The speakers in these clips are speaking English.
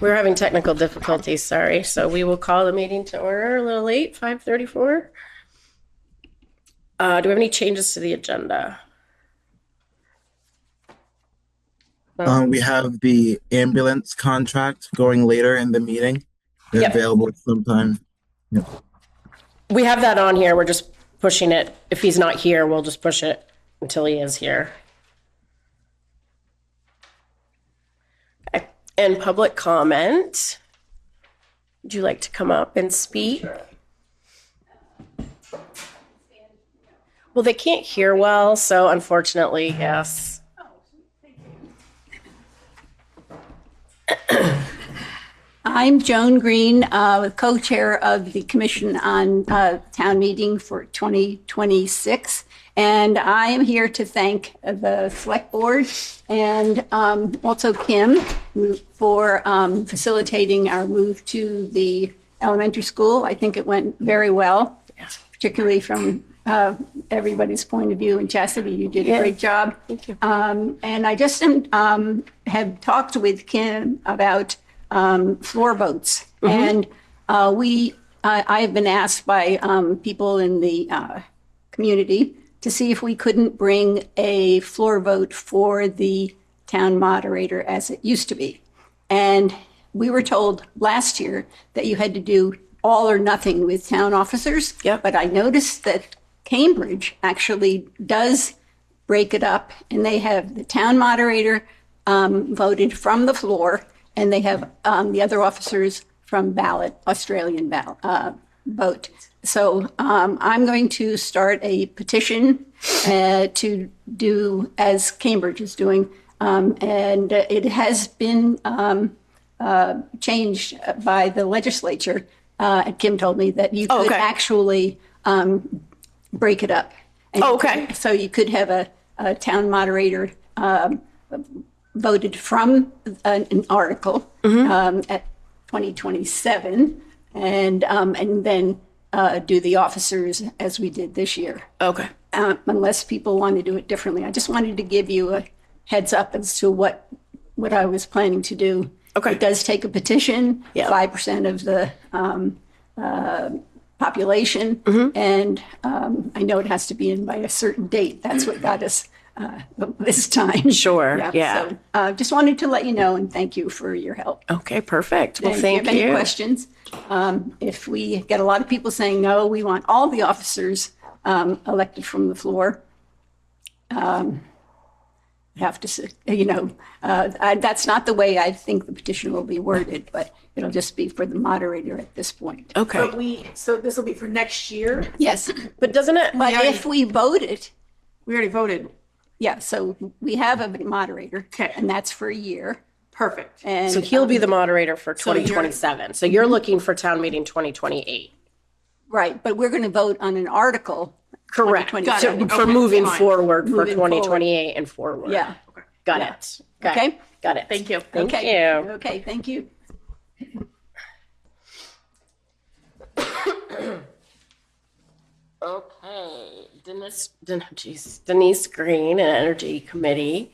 We're having technical difficulties, sorry. So we will call the meeting to order a little late, 5:34. Do we have any changes to the agenda? We have the ambulance contract going later in the meeting. They're available sometime. Yep. We have that on here. We're just pushing it. If he's not here, we'll just push it until he is here. Okay. And public comment. Would you like to come up and speak? Well, they can't hear well, so unfortunately, yes. I'm Joan Green, co-chair of the Commission on Town Meeting for 2026. And I am here to thank the Select Board and also Kim for facilitating our move to the elementary school. I think it went very well, particularly from everybody's point of view. And Chastity, you did a great job. Thank you. And I just have talked with Kim about floor votes. And I have been asked by people in the community to see if we couldn't bring a floor vote for the town moderator as it used to be. And we were told last year that you had to do all or nothing with town officers. Yep. But I noticed that Cambridge actually does break it up, and they have the town moderator voted from the floor, and they have the other officers from ballot, Australian ballot vote. So I'm going to start a petition to do as Cambridge is doing, and it has been changed by the legislature. Kim told me that you could actually break it up. And so you could have a town moderator voted from an article at 2027, and then do the officers as we did this year. Okay. Unless people want to do it differently. I just wanted to give you a heads up as to what I was planning to do. Okay. It does take a petition, 5% of the population, and I know it has to be in by a certain date. That's what got us this time. Sure. Yeah. So just wanted to let you know and thank you for your help. Okay, perfect. Well, And thank if you have you. any questions, if we get a lot of people saying no, we want all the officers elected from the floor. Have to say, that's not the way I think the petition will be worded, but it'll just be for the moderator at this point. Okay. So this will be for next year? Yes, But doesn't it? but if we vote it, We already voted. yeah, so we have a moderator. Okay. And that's for a year. Perfect. And So he'll be the moderator for So you're- 2027. So you're looking for town meeting 2028. right, but we're going to vote on an article. Correct. 2027. So for Okay, moving fine. forward for Moving forward. 2028 and forward. Yeah. Got Yeah. it. Okay. Got it. Thank you. Thank Okay. you. Okay, thank you. Okay. Denise Green and Energy Committee.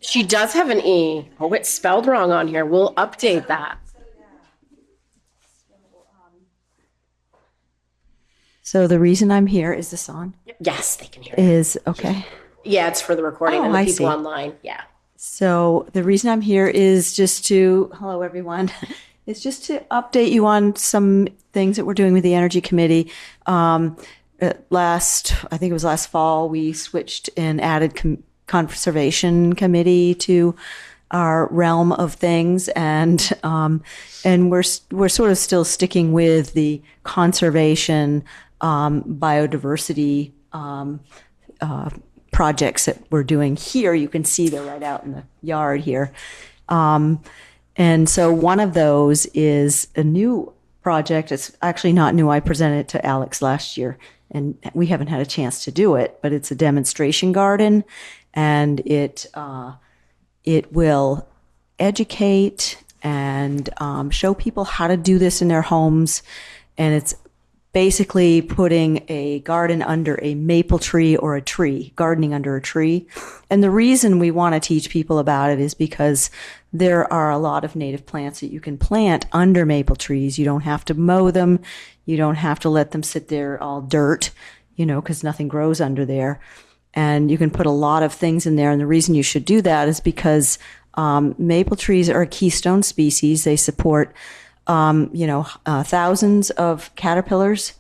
She does have an E. Oh, it's spelled wrong on here. We'll update that. So the reason I'm here, is this on? Yes, they can hear you. Is, okay. Yeah, it's for the recording Oh, and the I people see. online. Yeah. So the reason I'm here is just to, hello everyone, is just to update you on some things that we're doing with the Energy Committee. I think it was last fall, we switched and added Conservation Committee to our realm of things, and we're sort of still sticking with the conservation, biodiversity projects that we're doing here. You can see they're right out in the yard here. And so one of those is a new project. It's actually not new. I presented it to Alex last year, and we haven't had a chance to do it, but it's a demonstration garden, and it will educate and show people how to do this in their homes. And it's basically putting a garden under a maple tree or a tree, gardening under a tree. And the reason we want to teach people about it is because there are a lot of native plants that you can plant under maple trees. You don't have to mow them. You don't have to let them sit there all dirt, because nothing grows under there. And you can put a lot of things in there. And the reason you should do that is because maple trees are a keystone species. They support thousands of caterpillars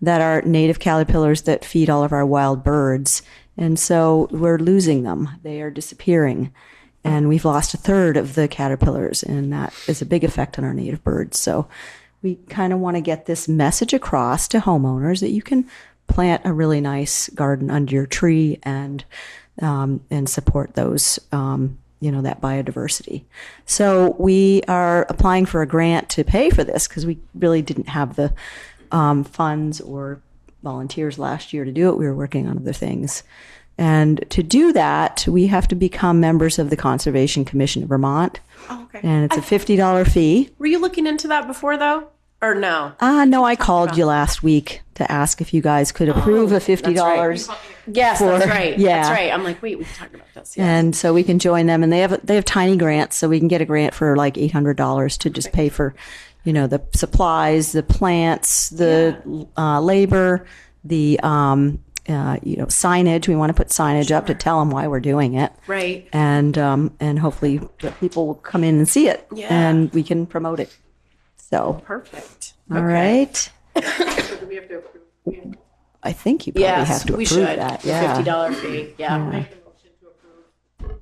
that are native caterpillars that feed all of our wild birds. And so we're losing them. They are disappearing. And we've lost a third of the caterpillars, and that is a big effect on our native birds. So we kind of want to get this message across to homeowners that you can plant a really nice garden under your tree and support those that biodiversity. So we are applying for a grant to pay for this because we really didn't have the funds or volunteers last year to do it. We were working on other things. And to do that, we have to become members of the Conservation Commission of Vermont. Oh, okay. And it's a $50 fee. Were you looking into that before, though? Or no? No, I called you last week to ask if you guys could approve a $50. Yes, for- that's right. yeah. That's right. I'm like, wait, we talked about this. Yes. And so we can join them, and they have tiny grants, so we can get a grant for like $800 to just pay for, the supplies, the plants, the labor, the signage. We want to put signage up to tell them why we're doing it, Right. and hopefully people will come in and see it, Yeah. and we can promote it. So Perfect. all right, So do we have to approve? I think you probably Yes, have to we approve should. that. The Yeah. $50 fee. Yeah. Make a motion to approve,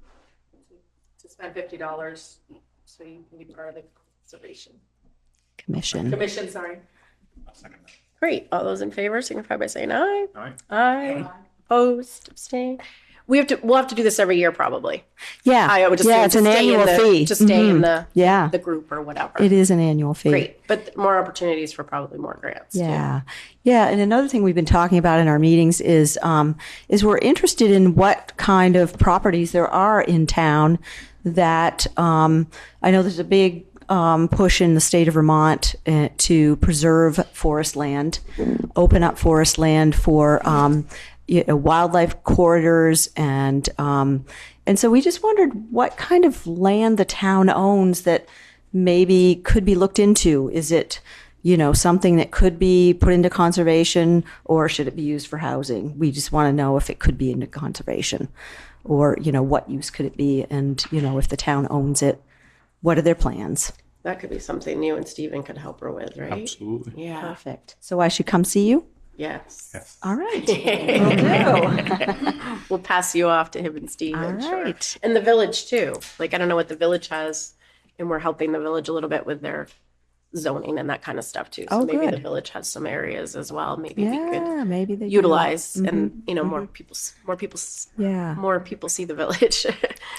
to spend $50, so you can be part of the conservation commission, sorry. Great. All those in favor signify by saying aye. Aye. Aye. Opposed, abstain. We'll have to do this every year probably. Yeah, I would just yeah, say it's to an stay in annual the, fee. to stay in Mhm. Yeah, the group or whatever. it is an annual fee. Great. But more opportunities for probably more grants. too. Yeah. Yeah. And another thing we've been talking about in our meetings is we're interested in what kind of properties there are in town that, I know there's a big, push in the state of Vermont to preserve forest land, open up forest land for, wildlife corridors and so we just wondered what kind of land the town owns that maybe could be looked into. Is it, something that could be put into conservation, or should it be used for housing? We just want to know if it could be into conservation, or, what use could it be? And, if the town owns it, what are their plans? That could be something you and Stephen could help her with, right? Absolutely. Yeah. Perfect. So I should come see you? Yes. Yes. All right. Will do. We'll pass you off to him and Stephen. All Sure. right. And the village too. Like, I don't know what the village has, and we're helping the village a little bit with their zoning and that kind of stuff too. So Oh, maybe the good. village has some areas as well. Maybe we could Yeah, maybe they do. utilize and more people Yeah. more people see the village.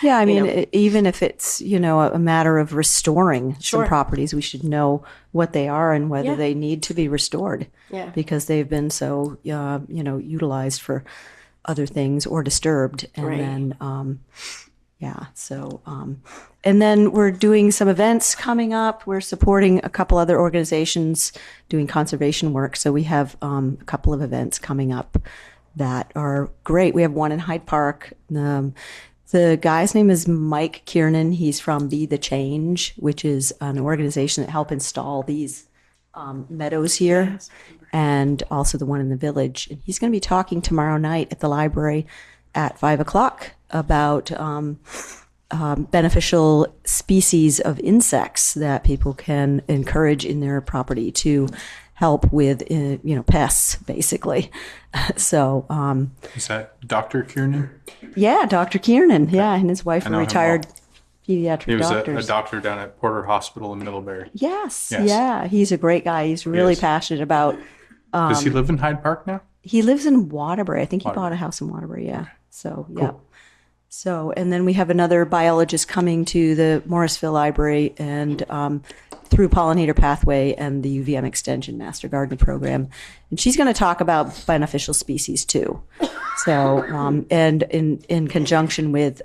Yeah, I mean, know. even if it's, a matter of restoring Sure. some properties, we should know what they are and whether Yeah. they need to be restored. Yeah. Because they've been so, utilized for other things or disturbed. And Right. then, and then we're doing some events coming up. We're supporting a couple other organizations doing conservation work. So we have a couple of events coming up that are great. We have one in Hyde Park. The guy's name is Mike Kiernan. He's from Be the Change, which is an organization that help install these meadows here, and also the one in the village. And he's going to be talking tomorrow night at the library at 5:00 about beneficial species of insects that people can encourage in their property to help with, pests, basically. So, Is that Dr. Kiernan? yeah, Dr. Kiernan, yeah, and his wife I are know him retired He pediatric was a doctors. doctor down at Porter Hospital in Middlebury. Yes, Yes. yeah, he's a great guy. He's really is. passionate about. Does he live in Hyde Park now? He lives in Waterbury. I think he Waterbury. bought a house in Waterbury. Yeah. So yeah. So and then we have another biologist coming to the Morrisville Library and through Pollinator Pathway and the UVM Extension Master Gardening Program, and she's going to talk about beneficial species too. So and in conjunction with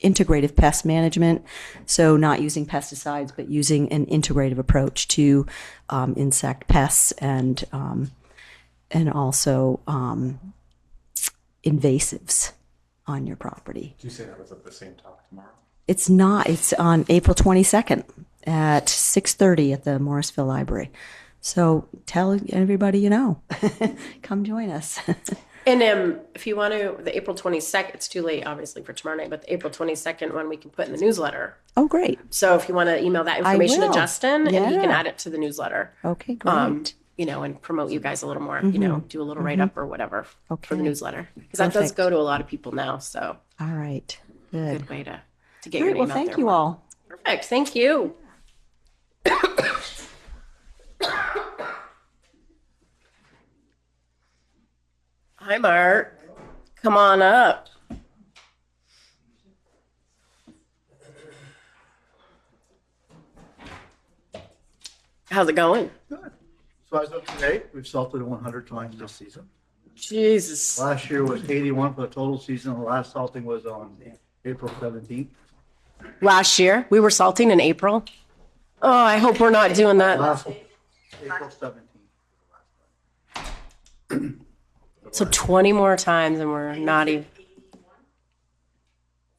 integrative pest management. So not using pesticides, but using an integrative approach to insect pests and also invasives on your property. Did you say that was at the same talk tomorrow? It's not. It's on April 22nd at 6:30 at the Morrisville Library. So tell everybody you know. Come join us. And if you want to, the April 22nd, it's too late, obviously, for tomorrow night, but the April 22nd one we can put in the newsletter. Oh, great. So if you want to email that information to will. Justin, and he can Yeah. add it to the newsletter. Okay, great. You know, and promote you guys a little more, you know, do a little write-up or whatever for Okay. the newsletter. Because that does Perfect. go to a lot of people now, so All right. Good. good way to get All your right. name Well, out thank there you more. all. Perfect, thank you. Hi, Mark. Come on up. How's it going? So as of today, we've salted 100 times this season. Jesus. Last year was 81 for the total season. The last salting was on April 17th. Last year, we were salting in April. Oh, I hope we're not doing that. Last April 17th. So 20 more times and we're not even.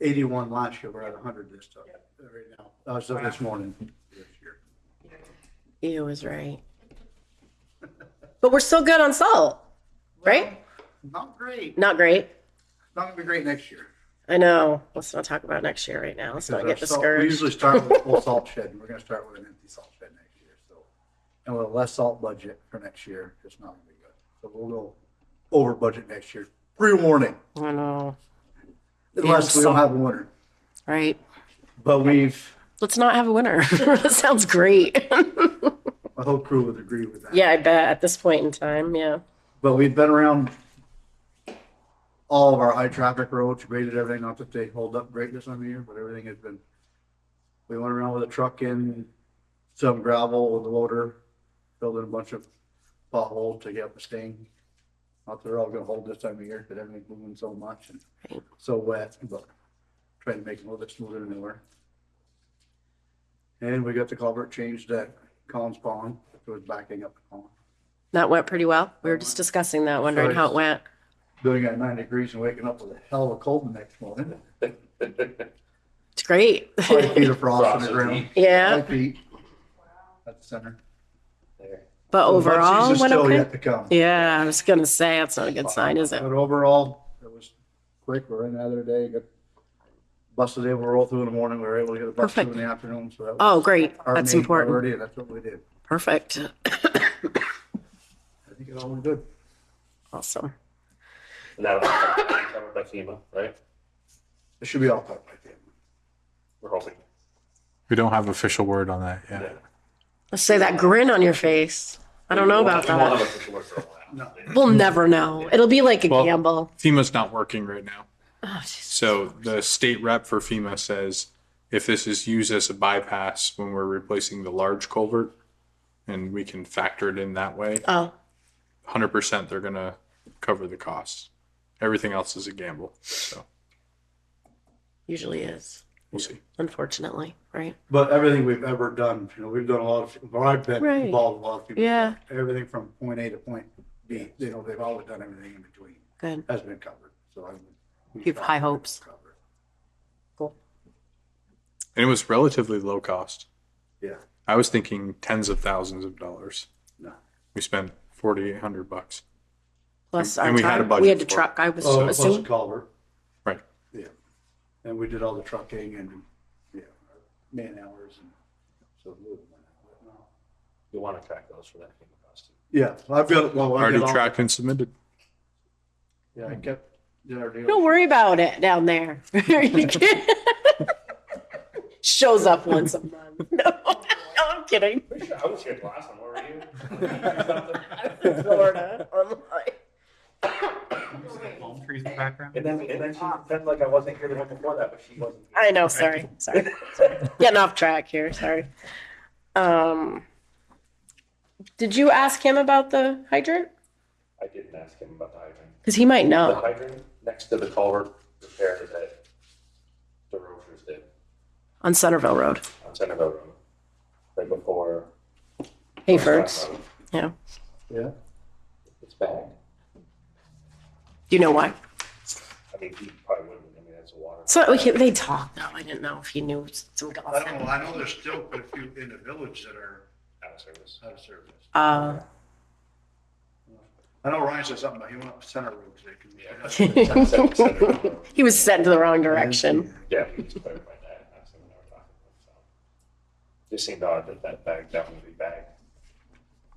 81 last year. We're at 100 this time. Right now. As of this morning. This year. You was right. But we're still good on salt, right? Not great. Not great. Not gonna be great next year. I know. Let's not talk about next year right now. Let's not get Our salt- We discouraged. usually start with a full salt shed, and we're gonna start with an empty salt shed next year. So, and with a less salt budget for next year, it's not gonna be good. So we'll go over budget next year. Pre-warning, I know. unless we don't have a winter. Right. But Let's not have a winner. That sounds great. my whole crew would agree with that. Yeah, I bet at this point in time. Yeah. But we've been around all of our high traffic roads, graded everything, not that they hold up great this time of year, but everything has been, we went around with a truck in, some gravel with the loader, filled in a bunch of potholes to get up the stain. Not that they're all gonna hold this time of year, because everything's moving so much and Right. so wet, but trying to make it a little bit smoother than they were. And we got the culvert changed at Collins Pond, it was backing up the pond. That went pretty well. We were just discussing that, wondering how it went. Doing it at 9 degrees and waking up with a hell of a cold the next morning. It's great. 5 feet of frost on the ground. Yeah. 5 feet at the center. But So the mud overall, season's went still okay. yet to come. Yeah, I was going to say, that's not a good sign, is it? But overall, it was quick. We're in the other day, got busted able to roll through in the morning. We were able to get a bus through in Perfect. the afternoon. So that was Oh, great. our That's main important. priority, and that's what we did. Perfect. I think it all went good. Awesome. And that was covered by FEMA, right? It should be all cut by then. We're hoping. We don't have official word on that yet. Let's say that grin on your face. I don't know about We won't have that. official word for a while. We'll never know. It'll be like a Well- gamble. FEMA's not working right now. Oh, jeez. So the state rep for FEMA says if this is used as a bypass when we're replacing the large culvert and we can factor it in that way, Oh, 100% they're going to cover the costs. Everything else is a gamble. So usually is, we'll see. unfortunately, right? But everything we've ever done, we've done a lot of, well, I've been Right. involved in a lot of people. Yeah. Everything from point A to point B, they've always done everything in between. Good. Has been covered. So You have high hopes. Cool. And it was relatively low cost. Yeah. I was thinking tens of thousands of dollars. No. We spent $4,800. Plus And our we had a time. budget We had to for it. truck. I was Oh, plus a assuming. culvert. Right. Yeah. And we did all the trucking and, yeah, man hours and so. You want to track those for that FEMA cost. Yeah, I've got, well, I've Already got all- tracked and submitted. Yeah, I kept, did our deal. Don't worry about it down there. Shows up once a month. No, I'm kidding. I was here last one, where were you? Florida. Palm trees in the background. And then she pretended like I wasn't here the one before that, but she wasn't. I know. Sorry. Getting off track here. Sorry. Did you ask him about the hydrant? I didn't ask him about the hydrant. Because he might The know. hydrant next to the culvert repair is at the road On Centerville Road. on Centerville Road, right before. Hayford's. Road. Yeah. Yeah. It's bad. Do you know why? I mean, he probably wouldn't, I mean, that's a water. So they talked though. I didn't know if he knew some golf. I don't know, I know there's still quite a few in the village that are Out of service. out of service. I know Ryan said something about he went up Center Road today. He was sent to the wrong direction. Yeah, we just clarified that, that's what we were talking about, so. Just seemed odd that that bag, definitely bag.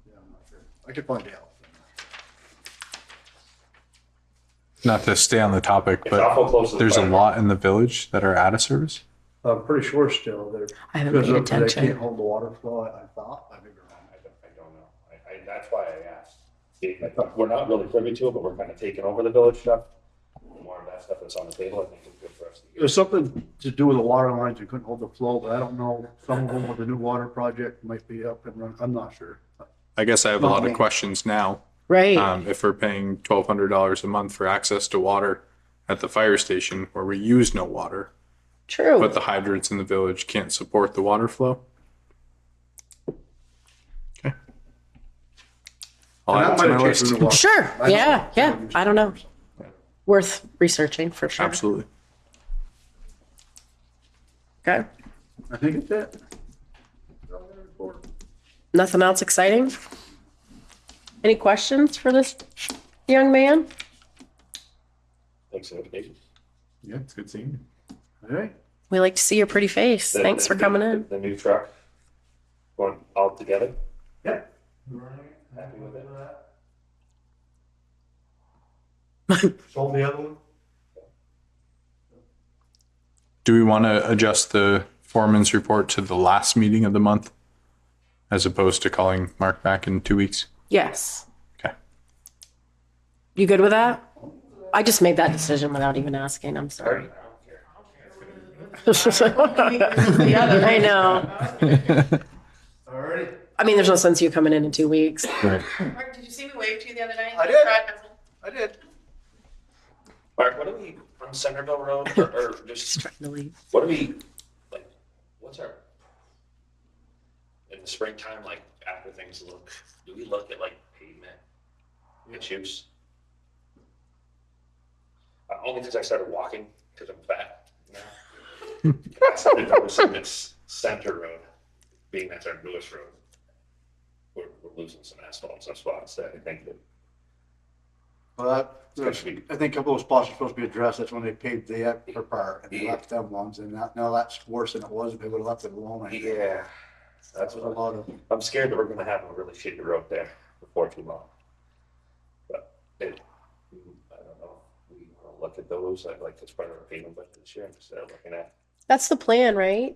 Yeah, I'm not sure. I could find out. Not to stay on the topic, It's awful close but to the there's a fire. lot in the village that are out of service. I'm pretty sure still they're. I haven't paid because attention. They can't hold the water flow, I thought, I think. I don't know, that's why I asked. We're not really privy to it, but we're kind of taking over the village stuff. The more of that stuff that's on the table, I think is good for us to get. There's something to do with the water lines, you couldn't hold the flow, but I don't know, some of them with the new water project might be up and running, I'm not sure. I guess I have a lot of questions now. Right. If we're paying $1,200 a month for access to water at the fire station where we use no water, True. but the hydrants in the village can't support the water flow. Okay. I'll And add that it to might my have changed list. with the water. Sure. I don't Yeah. know. Yeah. I don't know. Worth researching for sure. Absolutely. Okay. I think it's it. Nothing else exciting? Any questions for this young man? Thanks for the invitation. Yeah, it's good seeing you. All right. We like to see your pretty face. Thanks for coming in. The new truck, going all together, Yeah. happy with it? Sold the other one? Do we want to adjust the foreman's report to the last meeting of the month as opposed to calling Mark back in 2 weeks? Yes. Okay. You good with that? I just made that decision without even asking. I'm sorry. I know. All right. I mean, there's no sense you coming in 2 weeks. Right. Mark, did you see me wave to you the other night? I did. I did. Mark, what do we, on Centerville Road, or just, Trying to leave. what do we, like, what's our, in the springtime, like, after things do we look at, like, pavement issues? Only because I started walking, because I'm fat now. I started noticing this Center Road, being that's our newest road, we're losing some asphalt in some spots that I think that. Well, Especially- I think a couple of spots are supposed to be addressed, that's when they paved the upper part, and they left them ones, and now that's worse than it was, if they would have left it alone. I think. Yeah, That's what a lot of. I'm scared that we're gonna have a really shitty road there before too long. But I don't know, we wanna look at those, I'd like to spread our payment budget this year instead of looking at. That's the plan, right?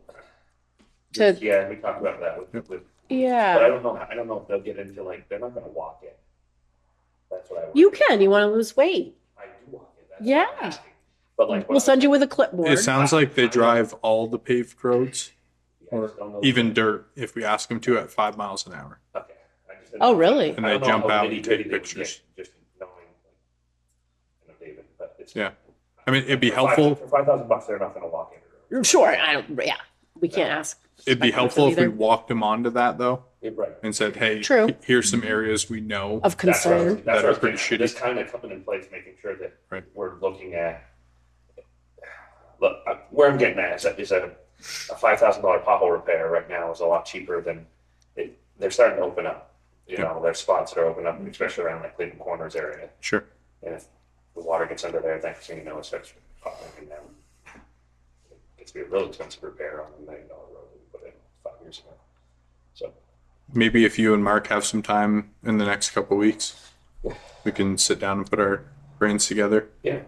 To Yeah, we talked about that with, but I yeah. don't know if they'll get into like, they're not gonna walk it. That's what I. You can. You want to lose weight? I do walk it, that's Yeah. what I'm asking. But like. We'll send you with a clipboard. It sounds like they drive all the paved roads or even dirt if we ask them to at 5 miles an hour. Okay. I just didn't- Oh, really? And I they don't know jump how out and nitty-gritty take they would pictures. get, just knowing, like, David, but it's. Yeah. I mean, it'd be For five- helpful. For $5,000, they're not gonna walk into it. Sure. I don't. Yeah. We can't ask. It'd be helpful if we either. walked them onto that though Yeah, right. and said, hey, True. here's some areas we know. Of concern. That's That are what pretty pretty shitty. Just kind of coming in place, making sure that Right. we're looking at. Look, where I'm getting at is a $5,000 pothole repair right now is a lot cheaper than it. They're starting to open up. You know, there's spots that are opening up, especially around like Cleveland Corners area. Sure. And if the water gets under there, next thing you know, it starts popping down. It gets to be a real expensive repair on $1 million road that we put in 5 years ago. So. Maybe if you and Mark have some time in the next couple weeks, we can sit down and put our brains together. Yeah.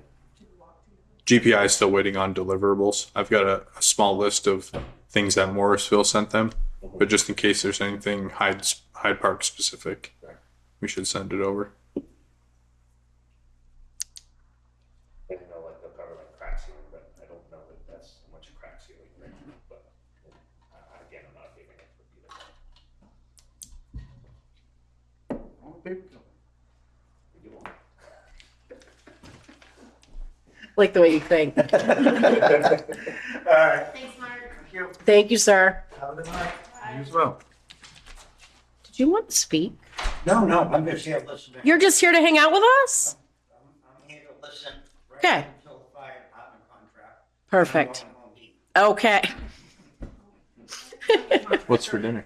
GPI is still waiting on deliverables. I've got a small list of things that Morrisville sent them, but just in case there's anything Hyde Park specific, we should send it over. And you know, like they'll cover like crack sealing, but I don't know that that's much crack sealing right now. But again, I'm not a paving expert either. We do want- Like the way you think. All right. Thanks, Mark. you. Thank you, sir. Have a good night. You as well. Did you want to speak? No, I'm just here listening. You're just here to hang out with us? I'm here to listen. Right Okay. Until the fire department contract. Perfect. I'm going home to eat. Okay. What's for dinner?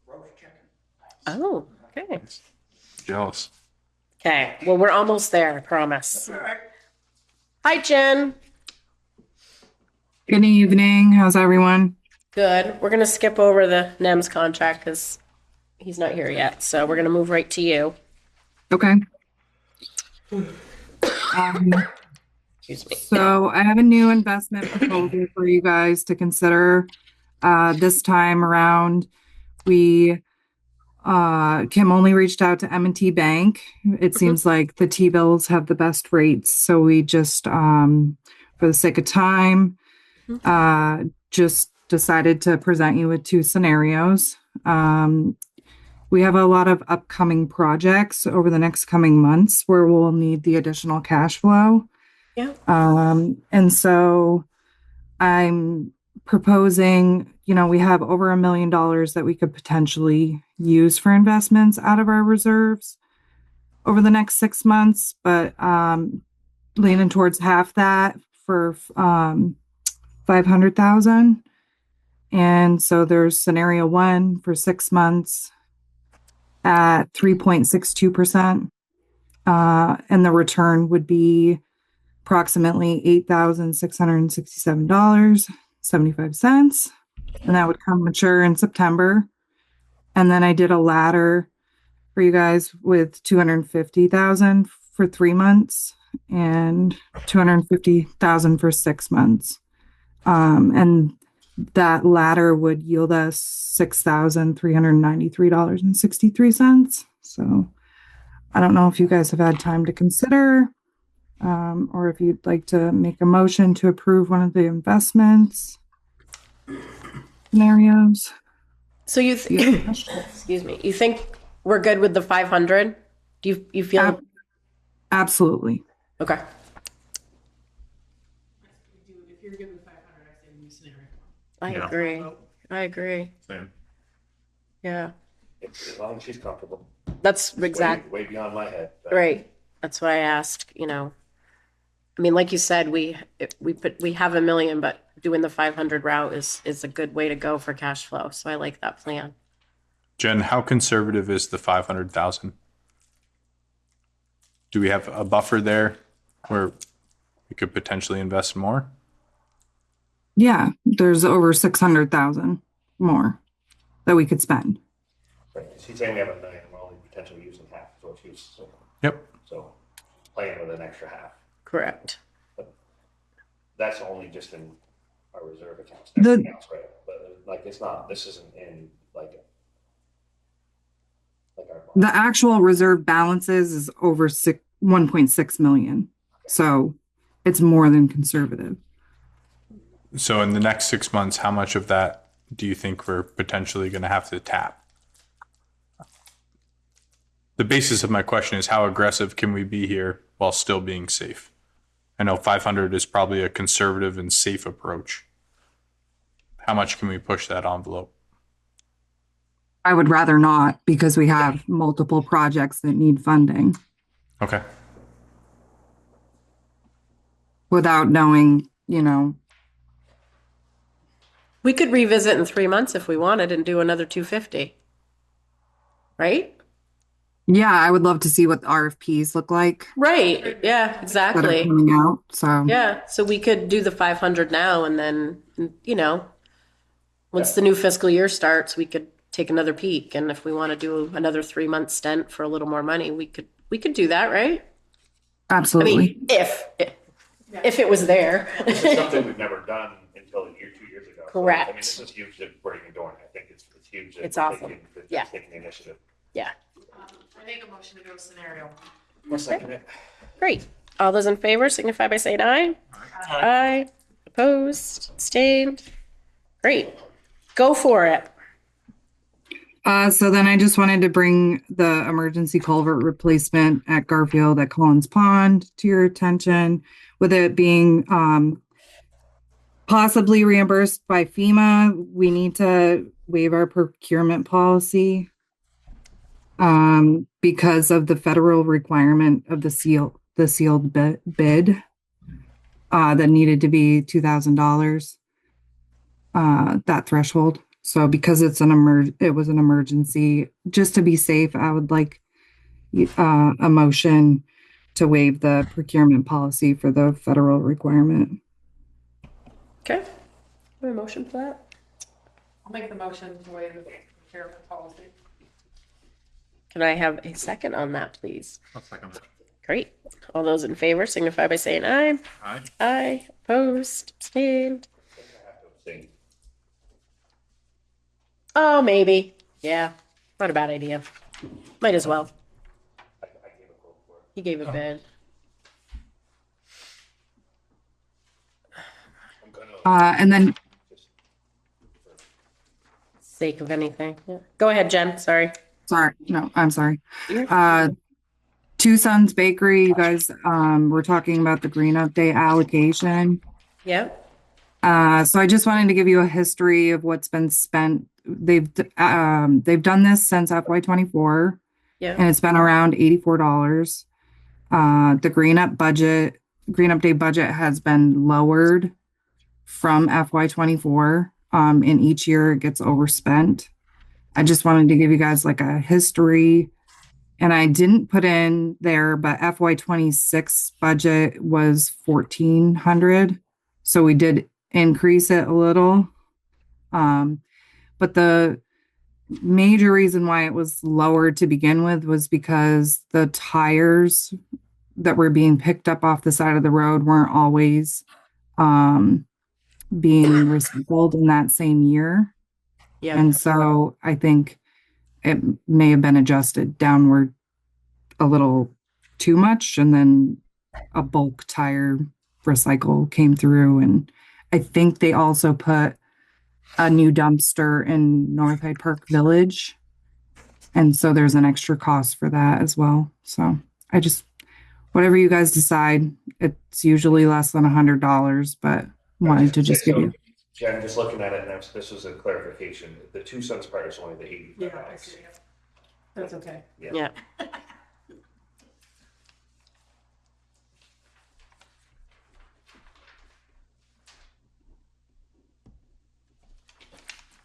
Roast chicken. Oh, okay. Jealous. Okay. Well, we're almost there, I promise. All right. Hi, Jen. Good evening. How's everyone? Good. We're going to skip over the NEMS contract because he's not here yet. So we're going to move right to you. Okay. Excuse me. So I have a new investment proposal for you guys to consider. This time around, Kim only reached out to M&T Bank. It seems like the T-bills have the best rates. So we just, for the sake of time, just decided to present you with two scenarios. We have a lot of upcoming projects over the next coming months where we'll need the additional cash flow. Yeah. And so I'm proposing, we have over $1 million that we could potentially use for investments out of our reserves over the next 6 months, but leaning towards half that for 500,000. And so there's scenario 1 for 6 months at 3.62%. And the return would be approximately $8,667.75. And that would come mature in September. And then I did a ladder for you guys with 250,000 for 3 months and 250,000 for 6 months. And that ladder would yield us $6,393.63. So I don't know if you guys have had time to consider, or if you'd like to make a motion to approve one of the investments scenarios. So excuse me, you think we're good with the 500? Do you feel? Absolutely. Okay. If you're good with 500, I say new scenario. I agree. Same. Yeah. As long as she's comfortable. That's exactly Way beyond my head. But right. That's why I asked, I mean, like you said, we have $1 million, but doing the 500 route is a good way to go for cash flow. So I like that plan. Jen, how conservative is the 500,000? Do we have a buffer there where we could potentially invest more? Yeah, there's over 600,000 more that we could spend. right, she's saying we have $1 million, we're only potentially using half, so she's, Yep. so playing with an extra half. Correct. That's only just in our reserve accounts. The- Everything else, right? But it's not, this isn't in like our. The actual reserve balances is over 1.6 million. So it's more than conservative. So in the next 6 months, how much of that do you think we're potentially going to have to tap? The basis of my question is how aggressive can we be here while still being safe? I know 500 is probably a conservative and safe approach. How much can we push that envelope? I would rather not because we have multiple projects that need funding Okay. without knowing, We could revisit in 3 months if we wanted and do another 250. Right? Yeah, I would love to see what the RFPs look like Right. Yeah, that are exactly. coming out. So Yeah. So we could do the 500 now and then, once the new fiscal year starts, we could take another peek. And if we want to do another 3 month stint for a little more money, we could do that, right? I absolutely. mean, if it was there. This is something we've never done until 2 years ago. So, Correct. I mean, this is huge that we're even doing. I think it's huge. That It's we're awesome. Yeah. Taking the initiative. Yeah. I make a motion to go scenario. One second. Great. All those in favor signify by saying aye. Aye. Opposed? Abstained? Great. Go for it. So then I just wanted to bring the emergency culvert replacement at Garfield at Collins Pond to your attention, with it being possibly reimbursed by FEMA. We need to waive our procurement policy because of the federal requirement of the sealed bid that needed to be $2,000, that threshold. So because it was an emergency, just to be safe, I would like a motion to waive the procurement policy for the federal requirement. Okay. A motion for that? I'll make the motion to waive the procurement policy. Can I have a second on that, please? I'll second that. Great. All those in favor signify by saying aye. Aye. Aye. Opposed? Abstained? I have to abstain. Oh, maybe. Yeah. Not a bad idea. Might as well. I gave a quote for it. He gave a bid. I'm gonna And then Sake of anything. Yeah. Go ahead, Jen. Sorry. I'm sorry. Two Sons Bakery, you guys, we're talking about the green update allocation. Yeah. So I just wanted to give you a history of what's been spent. They've done this since FY24, Yeah. and it's been around $84. The green update budget has been lowered from FY24. And each year it gets overspent. I just wanted to give you guys like a history, and I didn't put in there, but FY26 budget was 1,400. So we did increase it a little. But the major reason why it was lower to begin with was because the tires that were being picked up off the side of the road weren't always being recycled in that same year. Yeah. And so I think it may have been adjusted downward a little too much, and then a bulk tire recycle came through. And I think they also put a new dumpster in North Hyde Park Village. And so there's an extra cost for that as well. So whatever you guys decide, it's usually less than $100, but wanted to just give you. Jen, just looking at it, and this was a clarification. The 2 Sons part is only the 85. Yeah, I see. That's okay. Yeah.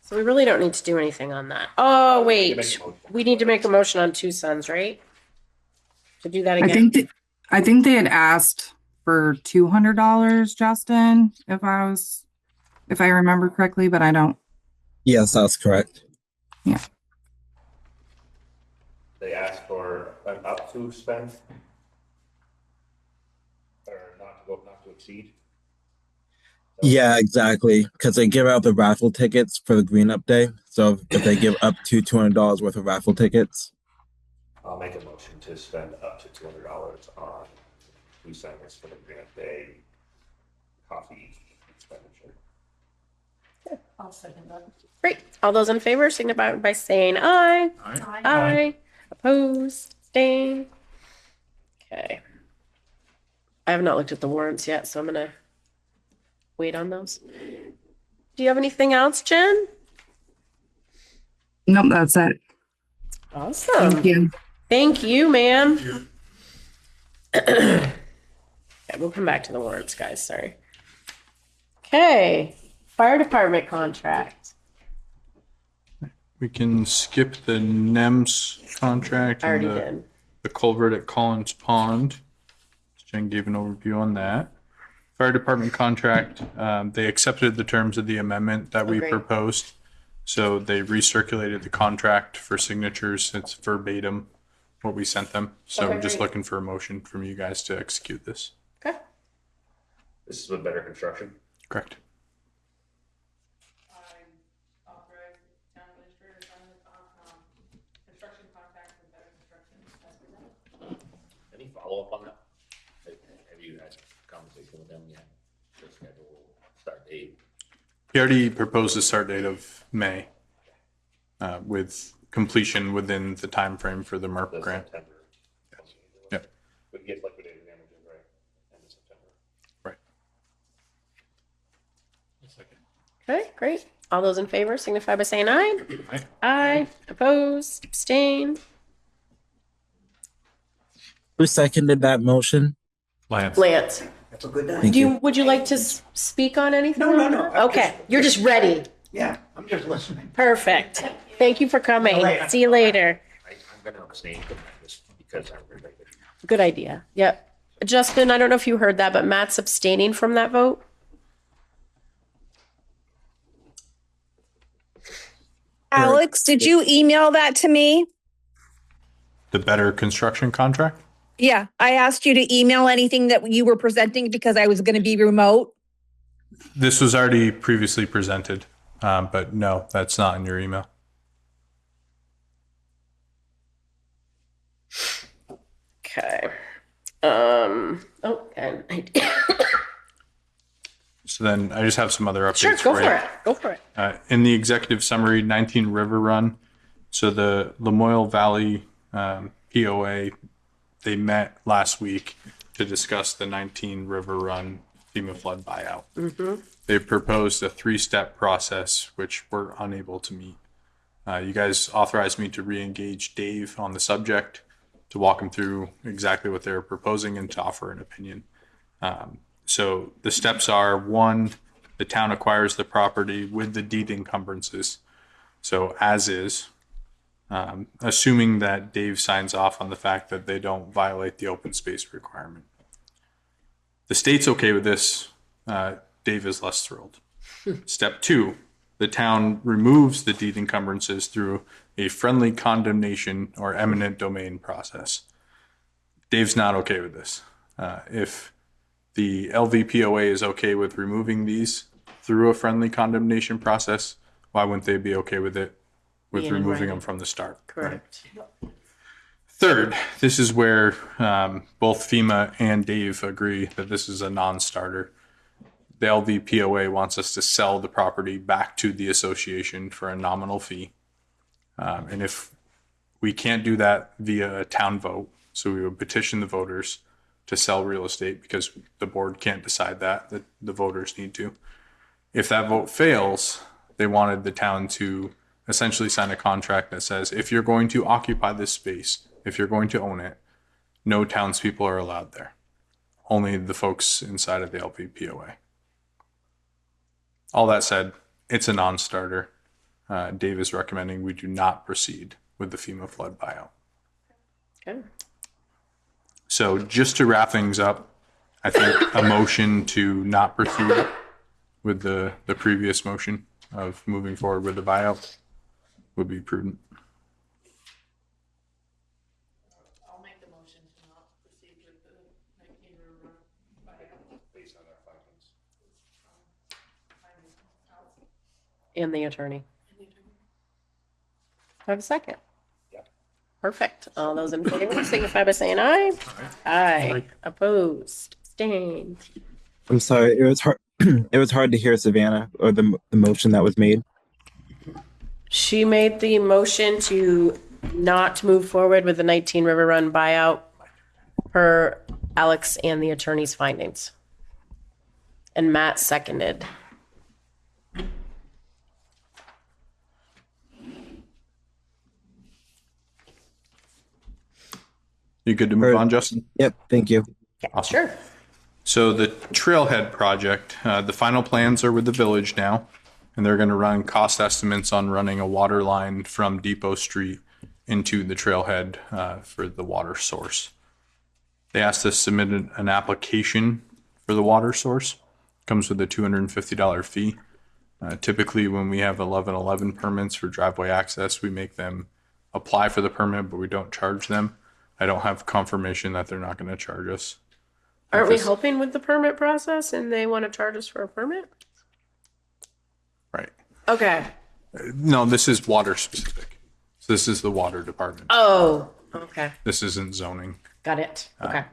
So we really don't need to do anything on that. Oh, wait. We need to make a motion on 2 Sons, right? To do that again? I think they had asked for $200, Justin, if I remember correctly, but I don't. Yes, that's correct. Yeah. They asked for an up to spend, or not to exceed. Yeah, exactly. Because they give out the raffle tickets for the green update. So if they give up to $200 worth of raffle tickets. I'll make a motion to spend up to $200 on 2 Sons for the green update coffee expenditure. I'll second that. Great. All those in favor signify by saying aye. Aye. Aye. Opposed? Abstained? Okay. I have not looked at the warrants yet, so I'm going to wait on those. Do you have anything else, Jen? Nope, that's it. Awesome. Thank you. Thank you, man. Okay, we'll come back to the warrants, guys. Sorry. Okay. Fire department contract. We can skip the NEMS contract I already and did. the culvert at Collins Pond. Jen gave an overview on that. Fire department contract, they accepted the terms of the amendment that we great. proposed. So they recirculated the contract for signatures. It's verbatim what we sent them. So Okay, we're just great. looking for a motion from you guys to execute this. Okay. This is with better construction. Correct. I authorize the town administrator to sign the construction contract with Better Construction as presented. Any follow-up on that? Have you had a conversation with them yet? The schedule, start date? He already proposed a start date of May with completion within the time frame for the MERP The grant. September. Yep. We get liquidated damages, right? End of September. Right. Okay, great. All those in favor signify by saying aye. Aye. Opposed, abstain. Who seconded that motion? Lance, That's a good night. Thank you. would you like to speak on anything? No, no, no. I'm Okay, just- you're just ready. Yeah, I'm just listening. Perfect. Thank you for coming. See you later. See you later. I'm gonna abstain from this because I'm related. Good idea. Yep. Justin, I don't know if you heard that, but Matt's abstaining from that vote. Alex, did you email that to me? The better construction contract? Yeah, I asked you to email anything that you were presenting because I was going to be remote. This was already previously presented, but no, that's not in your email. Okay. And So then I just have some other updates. sure, go for for you. it. Go for it. In the executive summary, 19 River Run. So the Lamoille Valley POA, they met last week to discuss the 19 River Run FEMA flood buyout. They proposed a 3-step process, which we're unable to meet. You guys authorized me to re-engage Dave on the subject, to walk him through exactly what they're proposing and to offer an opinion. So the steps are: 1, the town acquires the property with the deed encumbrances. So as is, assuming that Dave signs off on the fact that they don't violate the open space requirement. The state's okay with this. Dave is less thrilled. Step 2, the town removes the deed encumbrances through a friendly condemnation or eminent domain process. Dave's not okay with this. If the LVPOA is okay with removing these through a friendly condemnation process, why wouldn't they be okay with it with Being removing right. them from the start? Correct. Third, this is where both FEMA and Dave agree that this is a non-starter. The LVPOA wants us to sell the property back to the association for a nominal fee. And if we can't do that via a town vote, so we would petition the voters to sell real estate because the board can't decide that the voters need to. If that vote fails, they wanted the town to essentially sign a contract that says, if you're going to occupy this space, if you're going to own it, no townspeople are allowed there. Only the folks inside of the LVPOA. All that said, it's a non-starter. Dave is recommending we do not proceed with the FEMA flood buyout. Okay. So just to wrap things up, I think a motion to not proceed with the previous motion of moving forward with the buyout would be prudent. I'll make the motion to not proceed with the 19 River buyout. Based on our findings. And the attorney. I have a second. Yeah. Perfect. All those in favor signify by saying aye. Aye. Opposed, abstained. I'm sorry. It was hard. It was hard to hear Savannah or the motion that was made. She made the motion to not move forward with the 19 River Run buyout per Alex and the attorney's findings. And Matt seconded. You good to move on, Justin? Yep. Thank you. Awesome. Sure. So the Trailhead project, the final plans are with the village now, and they're going to run cost estimates on running a water line from Depot Street into the trailhead for the water source. They asked us to submit an application for the water source. Comes with a $250 fee. Typically, when we have 1111 permits for driveway access, we make them apply for the permit, but we don't charge them. I don't have confirmation that they're not going to charge us. Aren't we Just- helping with the permit process and they want to charge us for a permit? Right. Okay. No, this is water specific. So this is the water department. Oh, okay. This isn't zoning. Got it. Okay.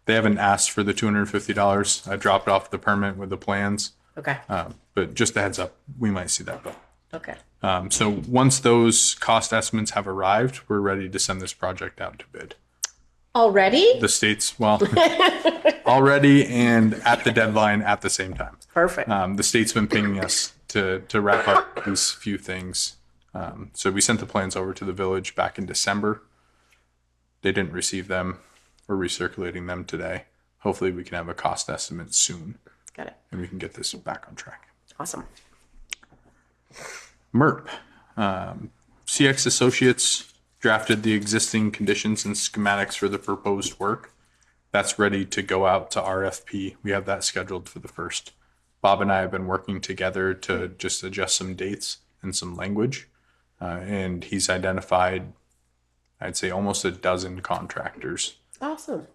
They haven't asked for the $250. I dropped off the permit with the plans. Okay. But just a heads up, we might see that. But Okay. so once those cost estimates have arrived, we're ready to send this project out to bid. Already? The state's, well, already and at the deadline at the same time. Perfect. The state's been pinging us to wrap up these few things. So we sent the plans over to the village back in December. They didn't receive them. We're recirculating them today. Hopefully we can have a cost estimate soon. Got it. And we can get this back on track. Awesome. MERP. CX Associates drafted the existing conditions and schematics for the proposed work. That's ready to go out to RFP. We have that scheduled for the 1st. Bob and I have been working together to just adjust some dates and some language. And he's identified, I'd say, almost a dozen contractors Awesome.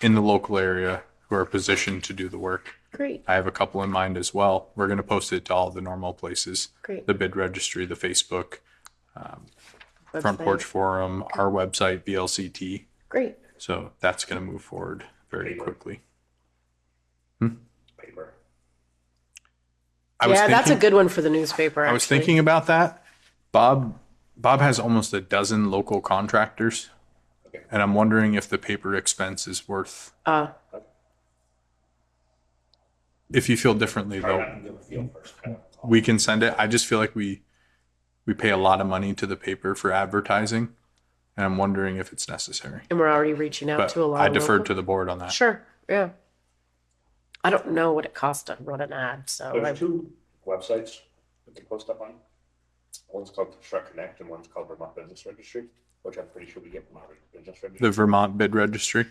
in the local area who are positioned to do the work. Great. I have a couple in mind as well. We're going to post it to all the normal places. Great. The bid registry, the Facebook, Front Website. Porch Forum, our website, VLCT. Great. So that's going to move forward very quickly. Paper. Yeah, that's a good one for the newspaper. I was actually. thinking about that. Bob has almost a dozen local contractors. Okay. And I'm wondering if the paper expense is worth, if you feel differently All though, right, I can give a feel first. we can send it. I just feel like we pay a lot of money to the paper for advertising, and I'm wondering if it's necessary. And we're already reaching out But to a lot I of deferred local- to the board on that. Sure. Yeah. I don't know what it costs to run an ad, so There's 2 websites that they post up on. One's called Construct Connect and one's called Vermont Business Registry, which I'm pretty sure we get from our business registry. The Vermont Bid Registry,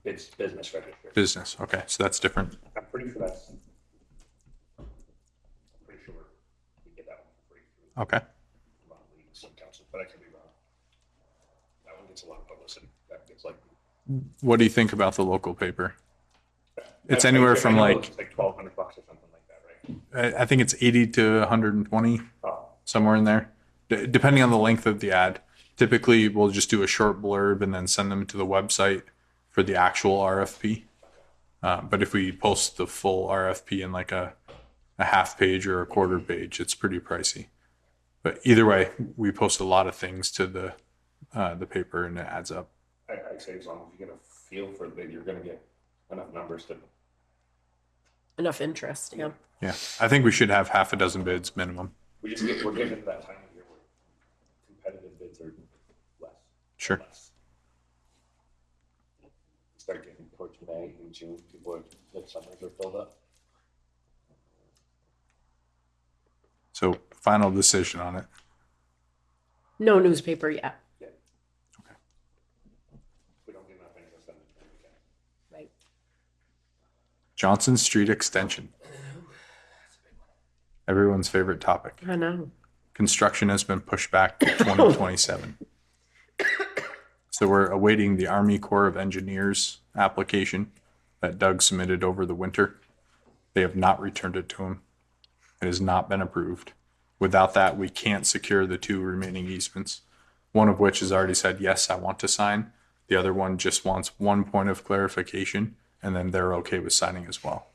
It's business registry. business. Okay, so that's different. I'm pretty sure that's. I'm pretty sure we get that one for free. Through Okay. Vermont League of City Council, but I could be wrong. That one gets a lot of publicity. That gets like. What do you think about the local paper? It's I anywhere know from like, it's like $1,200 or something like that, right? I think it's 80 to 120, Oh, somewhere in there, depending on the length of the ad. Typically, we'll just do a short blurb and then send them to the website for the actual RFP. But if we post the full RFP in like a half page or a quarter page, it's pretty pricey. But either way, we post a lot of things to the paper and it adds up. I'd say as long as you get a feel for it, you're going to get enough numbers to. enough interest. Yeah. Yeah, I think we should have half a dozen bids minimum. We're getting into that time of year where competitive bids are less. Sure. Less. Start getting towards May and June, the summers are filled up. So final decision on it. No newspaper yet. Yeah. Okay. If we don't get enough interest, then we can. Right. Johnson Street Extension. Everyone's favorite topic. I know. Construction has been pushed back to 2027. So we're awaiting the Army Corps of Engineers application that Doug submitted over the winter. They have not returned it to him. It has not been approved. Without that, we can't secure the 2 remaining easements, one of which has already said, yes, I want to sign. The other one just wants one point of clarification, and then they're okay with signing as well.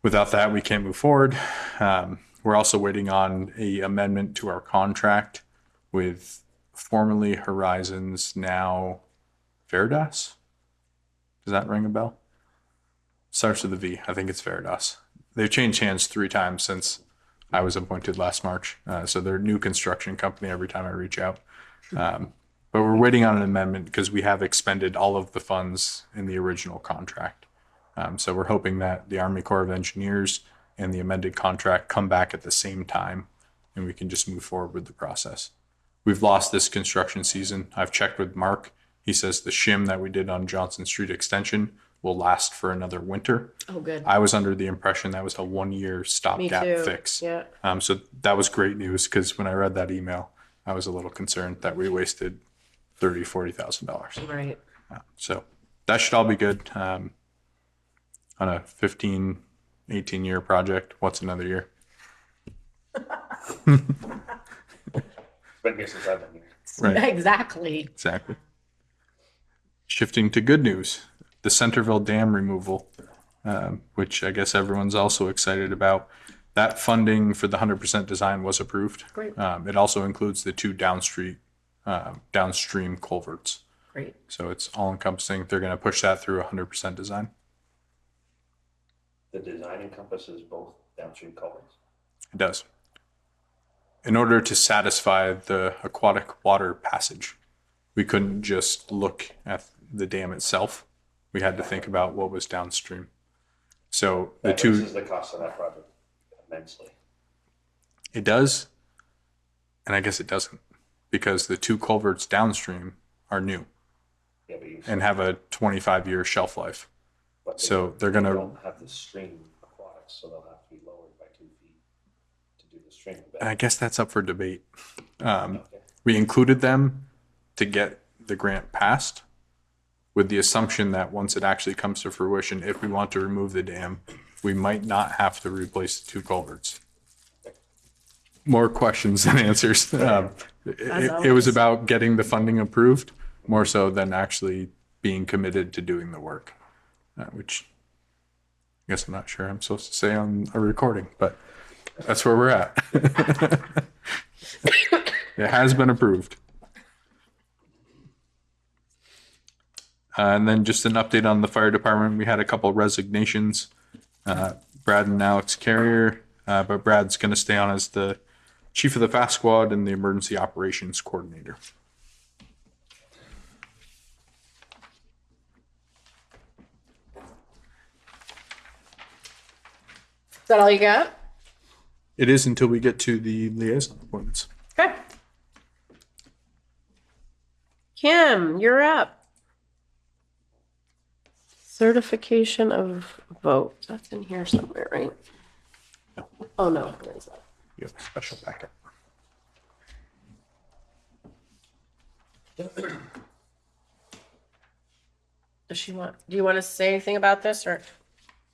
Without that, we can't move forward. We're also waiting on a amendment to our contract with formerly Horizons, now Veritas. Does that ring a bell? Starts with a V. I think it's Veritas. They've changed hands 3 times since I was appointed last March. So they're a new construction company every time I reach out. But we're waiting on an amendment because we have expended all of the funds in the original contract. So we're hoping that the Army Corps of Engineers and the amended contract come back at the same time and we can just move forward with the process. We've lost this construction season. I've checked with Mark. He says the shim that we did on Johnson Street Extension will last for another winter. Oh, good. I was under the impression that was a 1-year Me stopgap too. fix. Yeah. So that was great news because when I read that email, I was a little concerned that we wasted $30,000-$40,000. Right. So that should all be good. On a 15, 18-year project, what's another year? Been here since I've been here. Right. Exactly. Exactly. Shifting to good news, the Centerville Dam removal, which I guess everyone's also excited about. That funding for the 100% design was approved. Great. It also includes the 2 downstream culverts. Great. So it's all encompassing. They're going to push that through 100% design. The design encompasses both downstream culverts. It does. In order to satisfy the aquatic water passage, we couldn't just look at the dam itself. We had to think about what was downstream. So the That two, reduces the cost of that project immensely. it does, and I guess it doesn't, because the two culverts downstream are new Yeah, but you and have a 25-year shelf life. but So they're they gonna, don't have the stream aquatics, so they'll have to be lowered by 2 feet to do the stream. and I guess that's up for debate. Okay. We included them to get the grant passed with the assumption that once it actually comes to fruition, if we want to remove the dam, we might not have to replace the two culverts. More questions than answers. It was about getting the funding approved more so than actually being committed to doing the work, which I guess I'm not sure I'm supposed to say on a recording, but that's where we're at. It has been approved. And then just an update on the fire department. We had a couple resignations, Brad and Alex Carrier, but Brad's going to stay on as the chief of the fast squad and the emergency operations coordinator. Is that all you got? It is until we get to the liaison appointments. Okay. Kim, you're up. Certification of vote. That's in here somewhere, right? Oh, no. Where is that? You have a special packet. Do you want to say anything about this or?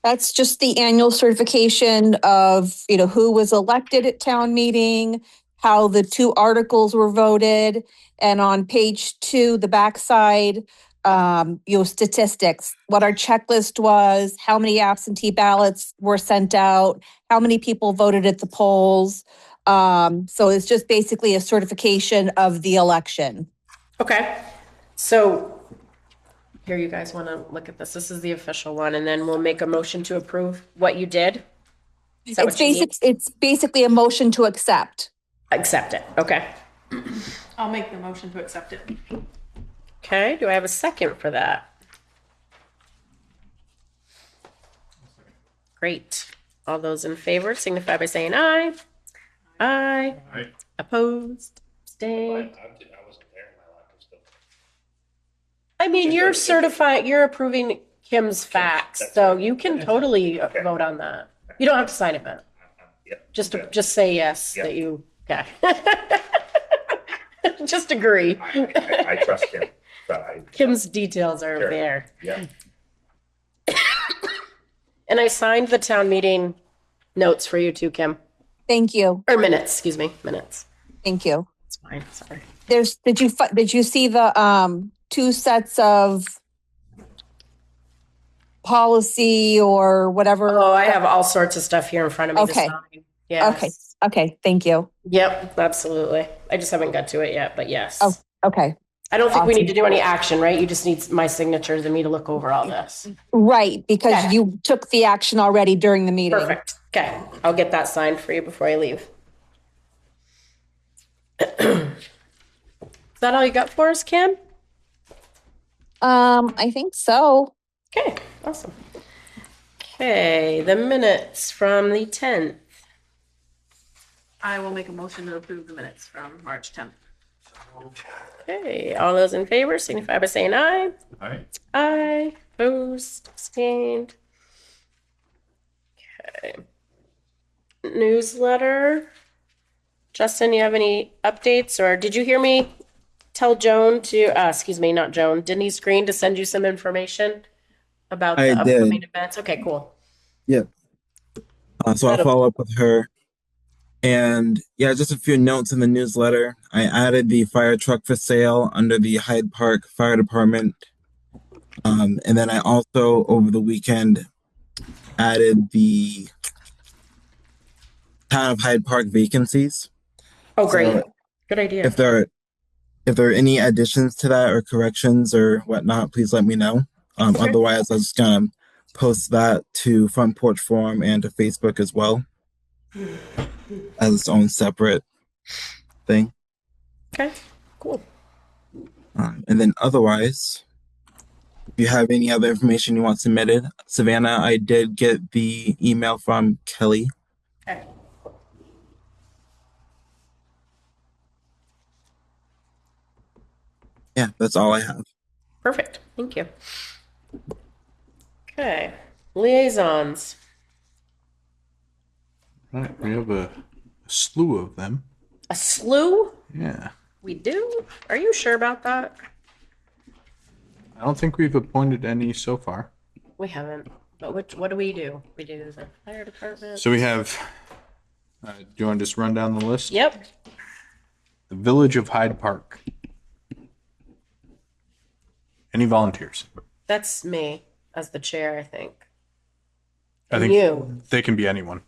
That's just the annual certification of, who was elected at town meeting, how the 2 articles were voted, and on page 2, the backside, statistics, what our checklist was, how many absentee ballots were sent out, how many people voted at the polls. So it's just basically a certification of the election. Okay. So here, you guys want to look at this. This is the official one, and then we'll make a motion to approve what you did. Is that what you need? It's basically a motion to accept. Accept it. Okay. I'll make the motion to accept it. Okay. Do I have a second for that? Great. All those in favor signify by saying aye. Aye. Aye. Opposed? Abstained? I wasn't there in my laptop still. I mean, you're certified, you're approving Kim's facts, That's so right. you can totally Okay. vote on that. You don't have to sign it, man. Yep. Just say yes, Yeah. that you, okay. Just agree. I trust him. But Kim's details are Sure. there. Yeah. And I signed the town meeting notes for you too, Kim. Thank you. Or minutes, excuse me, minutes. Thank you. It's fine, sorry. Did you see the 2 sets of policy or whatever? Oh, I have all sorts of stuff here in front of me to Okay. sign. Yes. Okay. Thank you. Yep, absolutely. I just haven't got to it yet, but yes. Oh, okay. I don't think we awesome. need to do any action, right? You just need my signatures and me to look over all this. Right, because Okay. you took the action already during the meeting. Perfect. Okay, I'll get that signed for you before I leave. Is that all you got for us, Kim? I think so. Okay, awesome. Okay, the minutes from the 10th. I will make a motion to approve the minutes from March 10th. Okay, all those in favor signify by saying aye. Aye. Aye. Opposed, abstained. Okay. Newsletter. Justin, you have any updates, or did you hear me tell Joan to, not Joan, Denise Green to send you some information about the I did. upcoming events? Okay, cool. Yep. So I'll follow up with her. And yeah, just a few notes in the newsletter. I added the fire truck for sale under the Hyde Park Fire Department. And then I also, over the weekend, added the town of Hyde Park vacancies. Oh, great. So Good idea. if there are any additions to that or corrections or whatnot, please let me know. Otherwise, I was just gonna post that to Front Porch Forum and to Facebook as well. as its own separate thing. Okay, cool. And then otherwise, if you have any other information you want submitted, Savannah, I did get the email from Kelly. Okay. Yeah, that's all I have. Perfect. Thank you. Okay. Liaisons. All right, we have a slew of them. A slew? Yeah. We do? Are you sure about that? I don't think we've appointed any so far. We haven't. But what do? We do the fire department. So we have, do you want to just run down the list? Yep. The Village of Hyde Park. Any volunteers? That's me as the chair, I think. I think you. they can be anyone.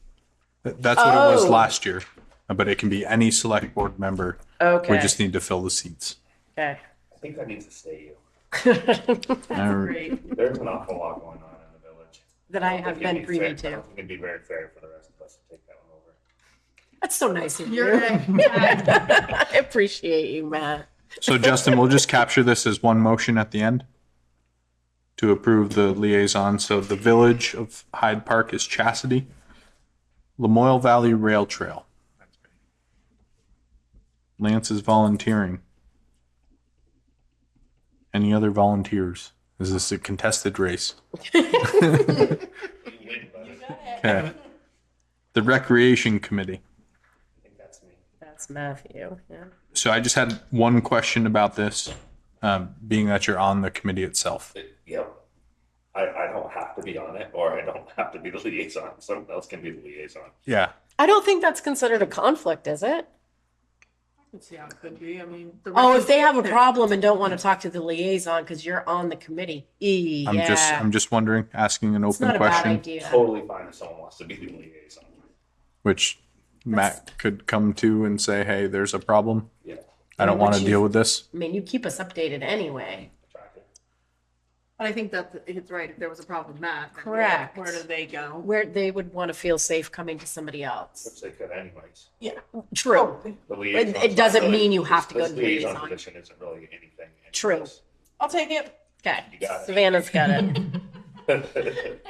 That's what it was Oh. last year, but it can be any select board member. Okay. We just need to fill the seats. Okay. I think that needs to stay you. Great. There's an awful lot going on in the village. That I have think it'd been be privy fair- I to. don't think it'd be very fair for the rest of us to take that one over. That's so nice of you. You're right. I appreciate you, Matt. So Justin, we'll just capture this as one motion at the end to approve the liaison. So the Village of Hyde Park is Chastity. Lamoille Valley Rail Trail. Lance is volunteering. Any other volunteers? Is this a contested race? Okay. The Recreation Committee. I think that's me. That's Matthew. Yeah. So I just had one question about this, being that you're on the committee itself. Yep. I don't have to be on it, or I don't have to be the liaison. Someone else can be the liaison. Yeah. I don't think that's considered a conflict, is it? Let's see how it could be. I mean, Oh, if they have a problem and don't want to talk to the liaison because you're on the committee. Yeah. I'm just wondering, asking an It's open not a bad question, idea. Totally fine if someone wants to be the liaison. which Matt could come to and say, "Hey, there's a problem. Yeah. I don't want to Which deal with this." I mean, you keep us updated anyway. But I think that it's right. If there was a problem with Matt, then Correct. Where do they go? Where they would want to feel safe coming to somebody else. Which they could anyways. Yeah, true. The liaison. It doesn't mean you have to go this to the liaison liaison. position isn't really anything. True. anyways. I'll take it. Okay, You got it. Savannah's got it.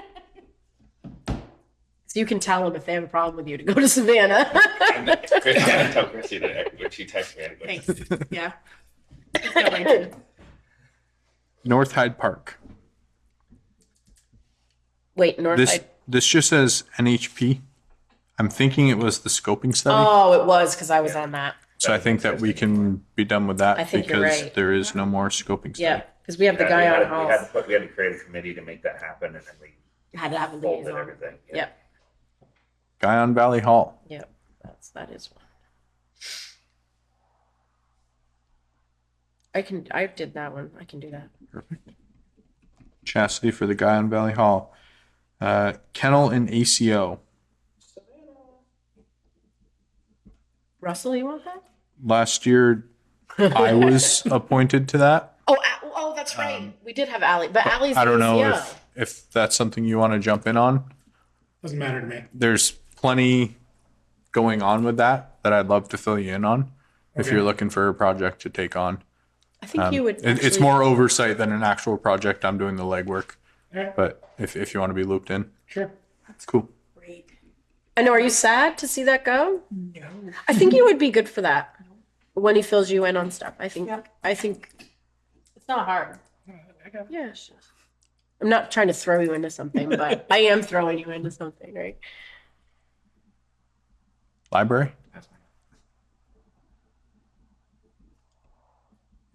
So you can tell them if they have a problem with you to go to Savannah. I tell Chrissy that when she texts me anyway. Thanks. Yeah. Let's go right to- North Hyde Park. Wait, North This Hyde. this just says NHP. I'm thinking it was the scoping study. Oh, it was because I was on that. So I think that we can be done with that I think you're because right. there is no more scoping study. Yeah, because we have the guy we on had, health. we had to create a committee to make that happen, and then we Had to have a folded liaison. everything. Yeah. Yep, Guy on Valley Hall. yep. That is one. I did that one. I can do that. Chastity for the guy on Valley Hall. Kennel and ACO. Russell, you want that? Last year, I was appointed to that. Oh, that's right. We did have Allie, but Allie's. I don't know ACO. if that's something you want to jump in on. Doesn't matter to me. There's plenty going on with that I'd love to fill you in on if Okay. you're looking for a project to take on. I think you would. It's actually- more oversight than an actual project. I'm doing the legwork. Yeah. But if you want to be looped in, Sure. it's cool. Great. I know. Are you sad to see that go? No. I think you would be good for that when he fills you in on stuff. I think. Yeah. I think. It's not hard. Yeah. Sure. I'm not trying to throw you into something, but I am throwing you into something, right? Library.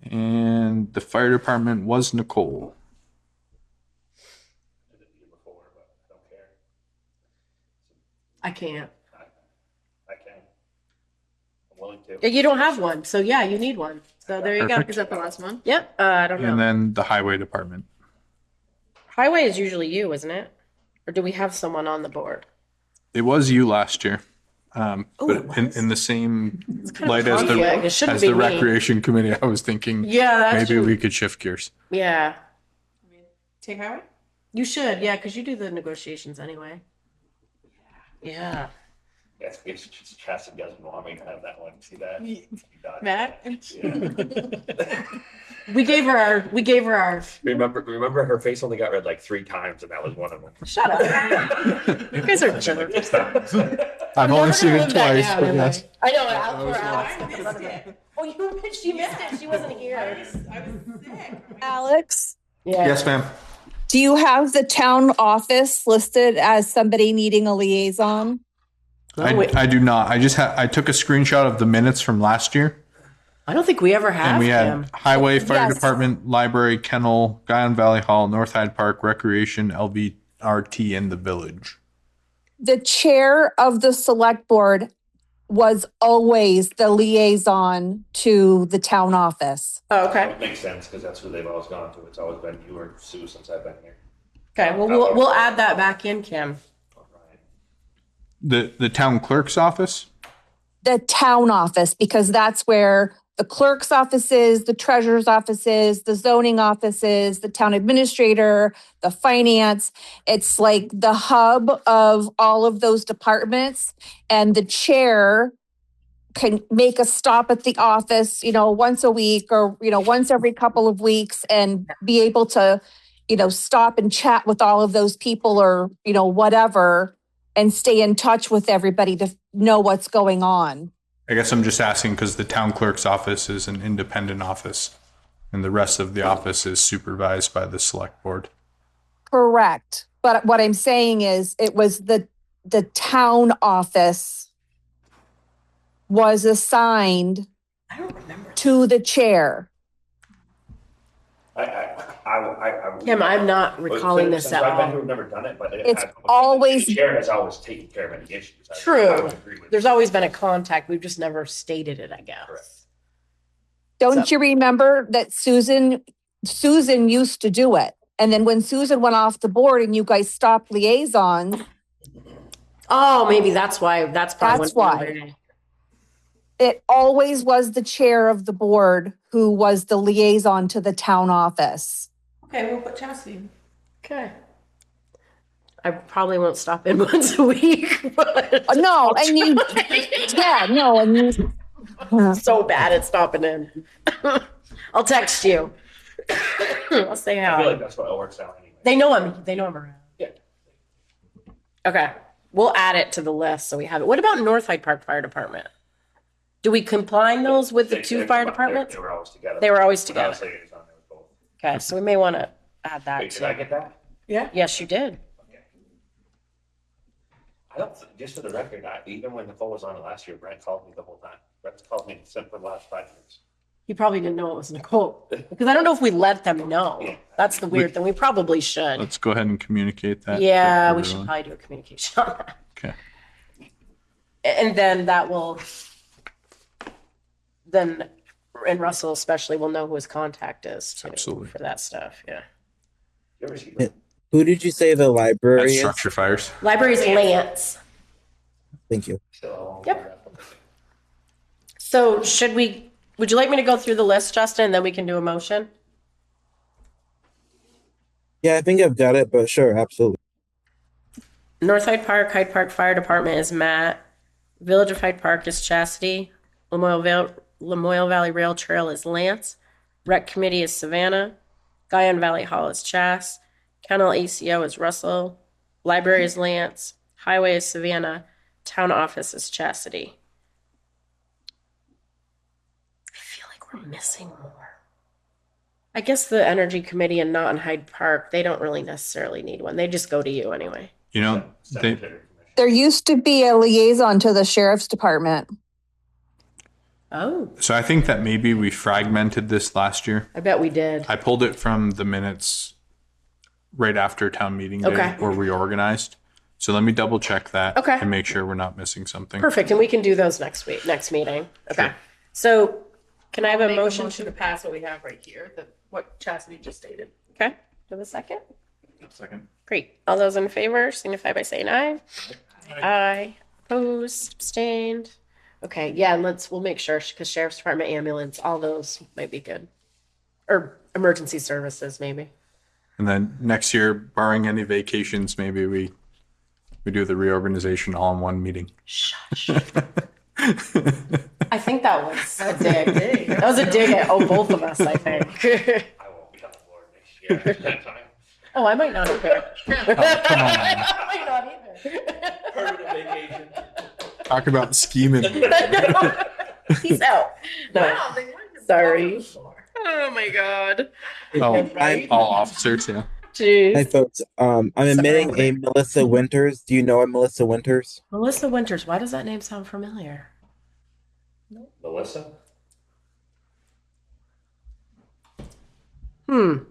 And the fire department was Nicole. I did it before, but I don't care. I can't. I can. I'm willing to. Yeah, you don't have one, so yeah, you need one. So there you Perfect. Is that the last one? go. Yep. I don't know. And then the highway department. Highway is usually you, isn't it? Or do we have someone on the board? It was you last year. it But in, was? in the same kind of light as conflict. It shouldn't as be the me. recreation committee, I was thinking Yeah, that's maybe true. we could shift gears. Yeah, Take highway? you should. Yeah, because you do the negotiations anyway. Yeah. It's Chastity doesn't want me to have that one. See that? Matt? Yeah. We gave her our. Remember her face only got read like 3 times, and that was one of them. Shut up. You guys are jerks. I've only seen it twice, down, but am yes. I know. Alex. Oh, she missed it. She wasn't here. I was sick. Alex, Yeah. Yes, ma'am. do you have the town office listed as somebody needing a liaison? I do not. I took a screenshot of the minutes from last year. I don't think we ever have And we had him. Highway, Fire Yes. Department, Library, Kennel, Guyon Valley Hall, North Hyde Park, Recreation, LVRT, and the Village. The chair of the select board was always the liaison to the town office. Oh, okay. It makes sense because that's who they've always gone to. It's always been you or Sue since I've been here. Okay. Well, we'll add that back in, Kim. The town clerk's office? The town office, because that's where the clerk's office is, the treasurer's office is, the zoning office is, the town administrator, the finance. It's like the hub of all of those departments. And the chair can make a stop at the office, once a week or, once every couple of weeks and be able to, stop and chat with all of those people or, whatever, and stay in touch with everybody to know what's going on. I guess I'm just asking because the town clerk's office is an independent office and the rest of the office is supervised by the select board. Correct. But what I'm saying is it was the town office was assigned I don't remember. to the chair. Kim, I'm not recalling this at I've been all. here, we've never done it, but It's always- the chair has always taken care of any issues. I True. would agree with There's you. always been a contact. We've just never stated it, I guess. Correct. Don't So- you remember that Susan used to do it? And then when Susan went off the board and you guys stopped liaisons, Oh, maybe that's why. That's probably That's why. it always was the chair of the board who was the liaison to the town office. Okay, we'll put Chastity. Okay. I probably won't stop in once a week, but No, and you, yeah, no, and you, I'm so bad at stopping in. I'll text you. I'll say I feel hi. like that's what it works out anyway. They know I'm around. Yeah. Okay. We'll add it to the list so we have it. What about North Hyde Park Fire Department? Do we combine those with the They- 2 they- fire they- departments? They were always together. They were always When I was together. liaison, they were both. Okay, so we may want to add that Wait, did I too. get that? Yes, you did. Okay. I don't, just for the record, even when Nicole was on it last year, Brent called me the whole time. Brent called me for the last 5 years. You probably didn't know it was Nicole because I don't know if we let them know. That's the weird thing. We probably should. Let's go ahead and communicate that. to Yeah, we should everyone. probably do a communication on that. Okay. And then and Russell especially will know who his contact is too. Absolutely. For that stuff. Yeah. You ever see Who did you say the library That's is? structure fires. Library's Lance. Thank you. So, Yep. So would you like me to go through the list, Justin, and then we can do a motion? Yeah, I think I've got it, but sure, absolutely. North Hyde Park Fire Department is Matt. Village of Hyde Park is Chastity. Lamoille Valley Rail Trail is Lance. Rec Committee is Savannah. Guyon Valley Hall is Chas. Kennel ACO is Russell. Library is Lance. Highway is Savannah. Town Office is Chastity. I feel like we're missing more. I guess the Energy Committee and not in Hyde Park, they don't really necessarily need one. They just go to you anyway. You know, they, Secretary. there used to be a liaison to the sheriff's department. Oh, so I think that maybe we fragmented this last year. I bet we did. I pulled it from the minutes right after town meeting day Okay. or reorganized. So let me double check that Okay. and make sure we're not missing something. Perfect, and we can do those next meeting. Okay. Sure. So can I have a Make motion to to, pass what we have right here, what Chastity just stated. okay, do I have a second? Second. Great. All those in favor signify by saying aye. Aye. Opposed, abstained. Okay, yeah, and we'll make sure, because Sheriff's Department, ambulance, all those might be good. Or emergency services, maybe. And then next year, barring any vacations, maybe we We do the reorganization all in one meeting. Shush. I think that was a dig. That was a dig at both of us, I think. I won't be on the board next year at that time. Oh, I might not either. Come on. I might not either. Permanent vacation. Talk about scheming. Peace out. No, sorry. Oh my God. Oh, Right? all officers, yeah. Jeez. Hi, folks. I'm admitting a Melissa Winters. Do you know a Melissa Winters? Melissa Winters, why does that name sound familiar? Melissa? Oh,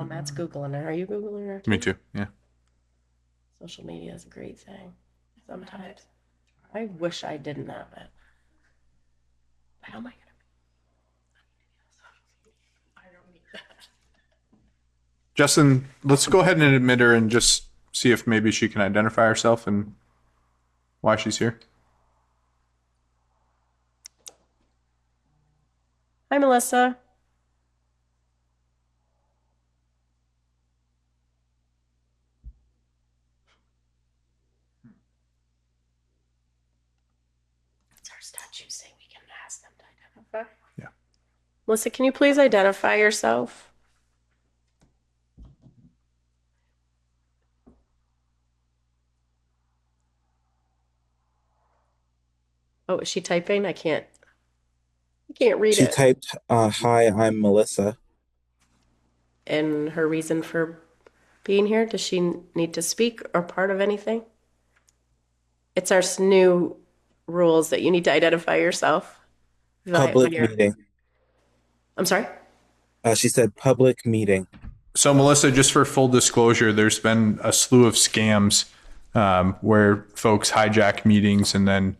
Matt's Googling her. Are you Googling her? Me too. Yeah. Social media is a great thing sometimes. I wish I didn't have it. How am I going to? Justin, let's go ahead and admit her and just see if maybe she can identify herself and why she's here. Hi, Melissa. It's our statute saying we can ask them to identify. Yeah. Melissa, can you please identify yourself? Oh, is she typing? I can't read She it. typed, "Hi, I'm Melissa." And her reason for being here, does she need to speak or part of anything? It's our new rules that you need to identify yourself. Public meeting. I'm sorry? She said public meeting. So, Melissa, just for full disclosure, there's been a slew of scams where folks hijack meetings and then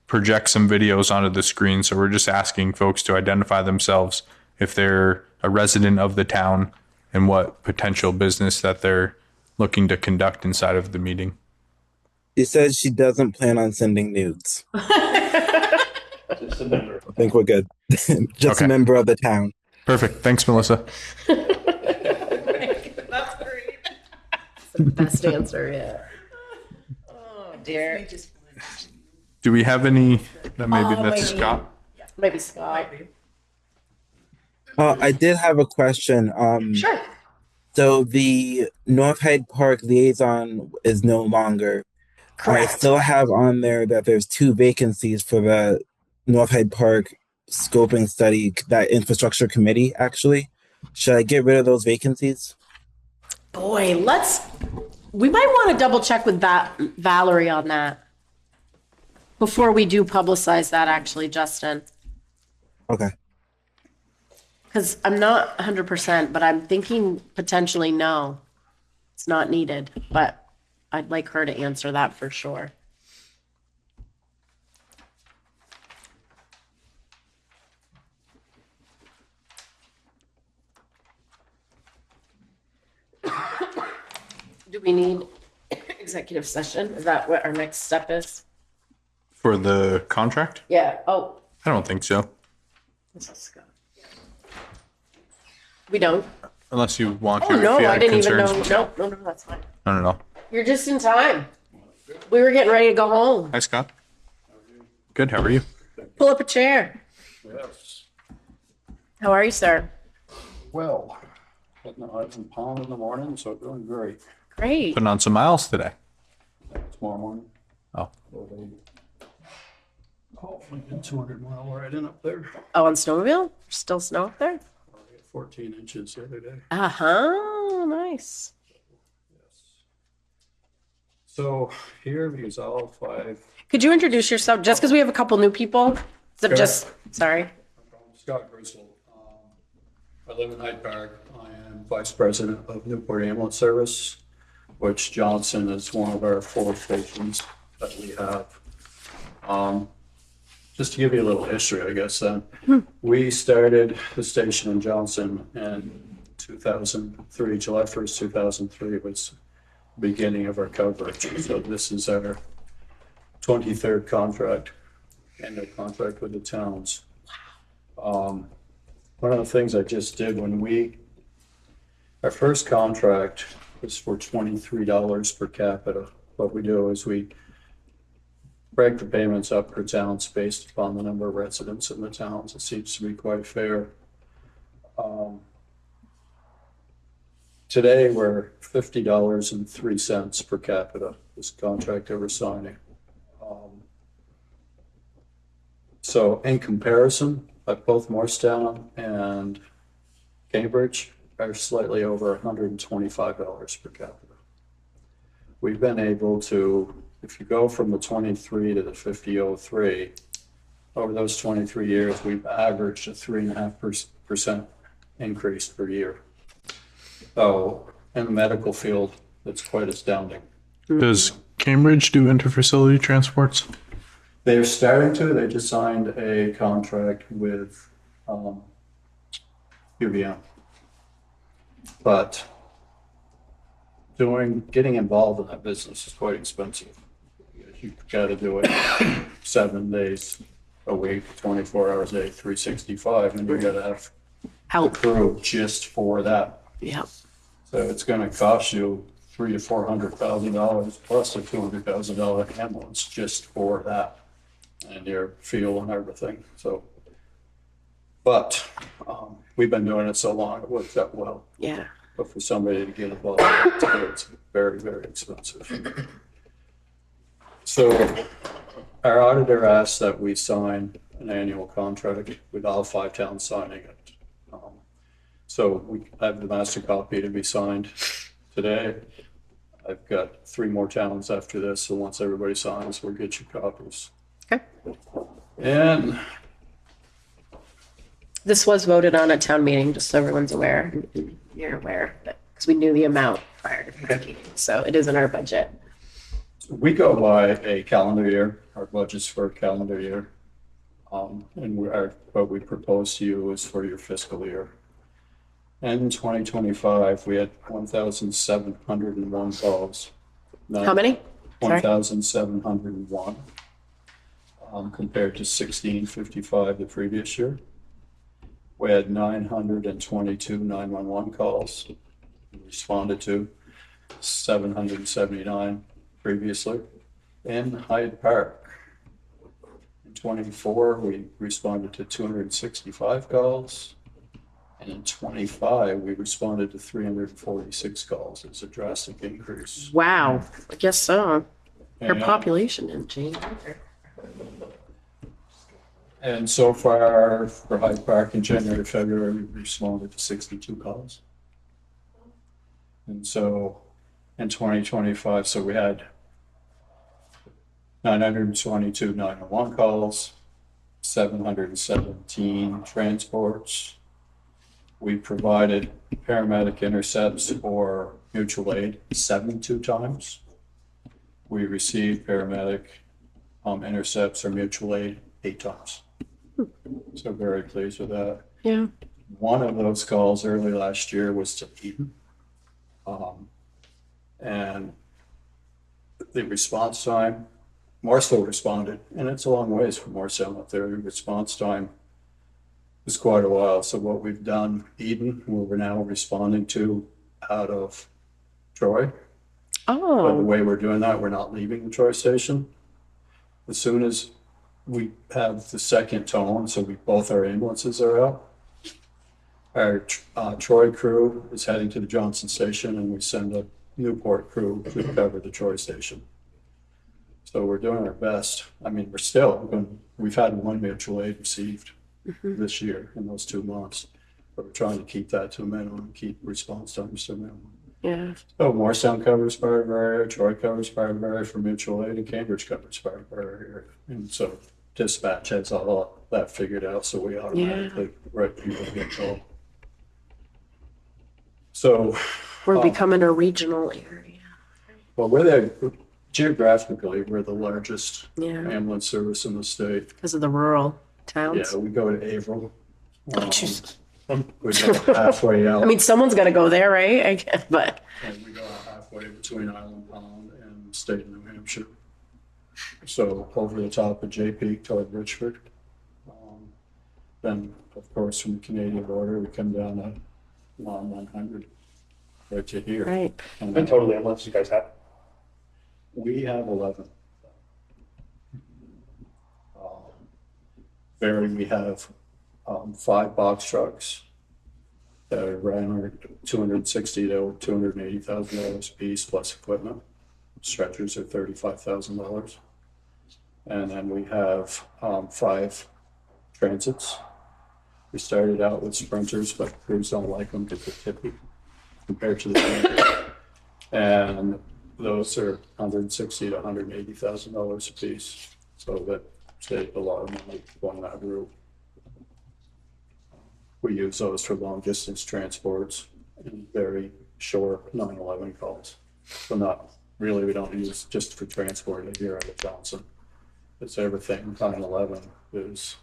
project some videos onto the screen. So we're just asking folks to identify themselves if they're a resident of the town and what potential business that they're looking to conduct inside of the meeting. She says she doesn't plan on sending nudes. Just a member. I think we're good. Just Okay. a member of the town. Perfect. Thanks, Melissa. That's great. That's the best answer, yeah. Oh, dear. Do we have any? Maybe that's maybe. Scott. Maybe Scott. I did have a question. Sure. So the North Hyde Park liaison is no longer. I Correct. still have on there that there's 2 vacancies for the North Hyde Park scoping study, that infrastructure committee, actually. Should I get rid of those vacancies? Boy, we might want to double check with Valerie on that before we do publicize that, actually, Justin. Okay. Because I'm not 100%, but I'm thinking potentially no, it's not needed, but I'd like her to answer that for sure. Do we need executive session? Is that what our next step is? For the contract? Yeah. Oh, I don't think so. this is Scott. We don't. Unless you want Oh, to. if no, you I had didn't even know. concerns. No, that's fine. I don't know. You're just in time. We were getting ready to go home. Hi, Scott. Good. How are you? Pull up a chair. Yes. How are you, sir? Well, hitting the Hides and Pond in the morning, so doing great. Great. Putting on some miles today. Tomorrow morning. Oh, Hopefully get 200-mile ride in up there. Oh, on snowmobile? Still snow up there? 14 inches the other day. Uh-huh. Nice. So here, because all 5. Could you introduce yourself just because we have a couple new people? So Sure. sorry. I'm Scott Griswold. I live in Hyde Park. I am Vice President of Newport Ambulance Service, which Johnson is one of our 4 stations that we have. Just to give you a little history, I guess, we started the station in Johnson in 2003, July 1st, 2003 was the beginning of our coverage. So this is our 23rd contract, annual contract with the towns. One of the things I just did when our first contract is for $23 per capita. What we do is we break the payments up per towns based upon the number of residents in the towns. It seems to be quite fair. Today, we're $50.03 per capita, this contract that we're signing. So in comparison, both Morristown and Cambridge are slightly over $125 per capita. We've been able to, if you go from the 23 to the 5003, over those 23 years, we've averaged a 3.5% increase per year. So in the medical field, it's quite astounding. Does Cambridge do interfacility transports? They're starting to. They just signed a contract with UVM. But getting involved in that business is quite expensive. You've got to do it 7 days a week, 24 hours a day, 365, and you got to have help crew just for that. Yep. So it's going to cost you $300,000 to $400,000 plus a $200,000 ambulance just for that, and your fuel and everything. So, but we've been doing it so long, it works out well. Yeah. But for somebody to get involved, it's very, very expensive. So our auditor asked that we sign an annual contract with all 5 towns signing it. So we have the master copy to be signed today. I've got 3 more towns after this, so once everybody signs, we'll get you copies. Okay. And this was voted on at town meeting, just so everyone's aware. You're aware, because we knew the amount prior to the meeting, so it is in our budget. we go by a calendar year. Our budget's for a calendar year. And what we propose to you is for your fiscal year. And in 2025, we had 1,701 calls. How many? 1,701, compared to 1,655 the previous year. We had 922 911 calls. We responded to 779 previously. In Hyde Park, in 24, we responded to 265 calls. And in 25, we responded to 346 calls. It's a drastic increase. Wow, I guess so. Her And, population didn't change either. and so far for Hyde Park in January, February, we responded to 62 calls. And so in 2025, so we had 922 911 calls, 717 transports. We provided paramedic intercepts or mutual aid 72 times. We received paramedic intercepts or mutual aid 8 times. So very pleased with that. Yeah. One of those calls early last year was to Eden. And the response time, Morrisville responded, and it's a long ways from Morrisville up there. The response time was quite a while. So what we've done, Eden, where we're now responding to out of Troy. But the Oh, way we're doing that, we're not leaving the Troy station. As soon as we have the second tone, so both our ambulances are out, our Troy crew is heading to the Johnson station, and we send a Newport crew to cover the Troy station. So we're doing our best. I mean, we've had 1 mutual aid received this year in those 2 months, but we're trying to keep that to a minimum, keep response times to a minimum. yeah. So Morristown covers part of our area, Troy covers part of our area for mutual aid, and Cambridge covers part of our area. And so dispatch has all that figured out, so we automatically write people to get called. So, We're becoming a regional area. well, geographically, we're the largest Yeah, ambulance service in the state. because of the rural towns. Yeah, we go to Averill. Oh, Jesus. We go halfway out. I mean, someone's got to go there, right? I guess, but And we go halfway between Island Pond and state of New Hampshire. So over the top of J Peak toward Richford. Then, of course, from the Canadian border, we come down to 100 right to here. Right. And And total ambulance you guys have? we have 11. Barry, we have 5 box trucks that are around $260,000 to $280,000 a piece plus equipment. Stretchers are $35,000. And then we have 5 transits. We started out with sprinters, but crews don't like them because they're tippy compared to the Sprinters. And those are $160,000 to $180,000 a piece. So that saved a lot of money on that route. We use those for long distance transports and very short 911 calls. So not really, we don't use just for transport here out of Johnson. It's everything. 911 is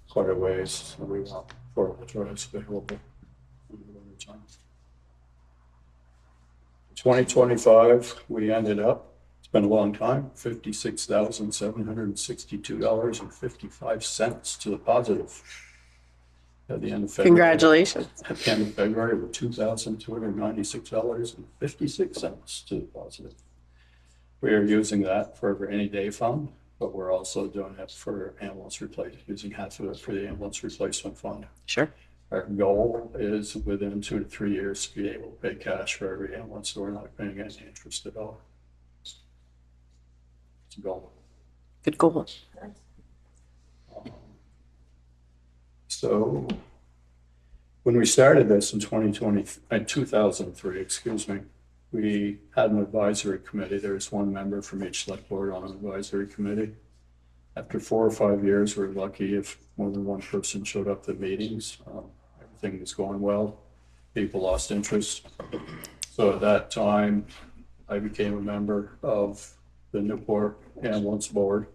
quite a ways, so we want 4-wheel drives available in the wintertime. 2025, we ended up, it's been a long time, $56,762.55 to the positive. At the end of February. Congratulations. At the end of February, we're $2,296.56 to the positive. We are using that for a rainy day fund, but we're also doing it for ambulance replacement, using half of it for the ambulance replacement fund. Sure. Our goal is within 2 to 3 years to be able to pay cash for every ambulance, so we're not paying any interest at all. It's a goal. Good goal. So when we started this in 2003, excuse me, we had an advisory committee. There was 1 member from each select board on an advisory committee. After 4 or 5 years, we're lucky if more than 1 person showed up at meetings. Everything was going well. People lost interest. So at that time, I became a member of the Newport Ambulance Board.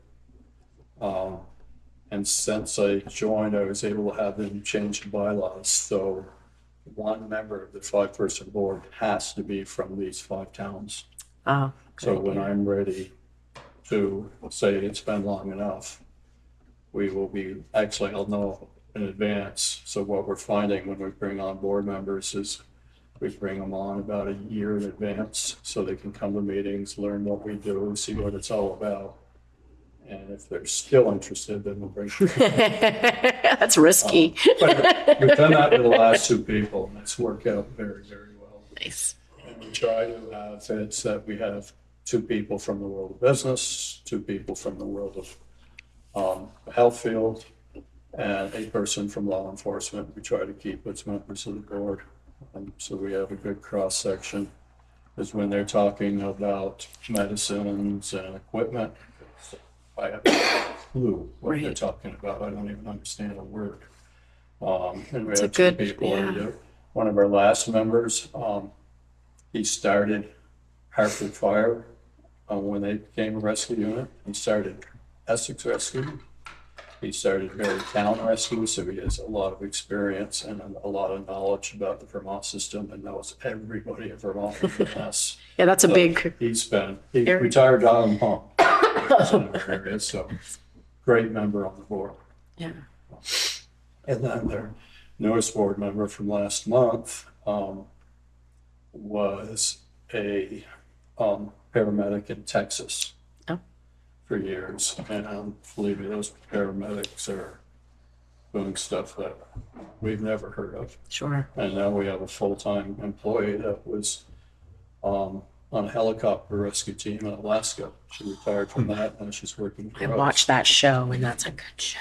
And since I joined, I was able to have them change the bylaws. So 1 member of the 5-person board has to be from these 5 towns. Oh, So when I'm ready to say it's been long enough, we will be, actually, I'll know in advance. So what we're finding when we bring on board members is we bring them on about a year in advance so they can come to meetings, learn what we do, see what it's all about. And if they're still interested, then we'll bring them. That's risky. But we've done that with the last 2 people, and it's worked out very, very well. Nice. And we try to have it that we have 2 people from the world of business, 2 people from the world of the health field, and a person from law enforcement. We try to keep as members of the board. So we have a good cross section. Is when they're talking about medicines and equipment, I have no clue what they're talking about. I don't even understand a word. And we have 2 people. Yeah. One of our last members, he started Hartford Fire when they became a rescue unit. He started Essex Rescue. He started Barry Town Rescue, so he has a lot of experience and a lot of knowledge about the Vermont system and knows everybody in Vermont. Yeah, that's a big. He retired down in Palm. So great member on the board. Yeah. And then their newest board member from last month was a paramedic in Texas for years. And believe me, those paramedics are doing stuff that we've never heard of. Sure. And now we have a full-time employee that was on a helicopter rescue team in Alaska. She retired from that and she's working for I us. watched that show, and that's a good show.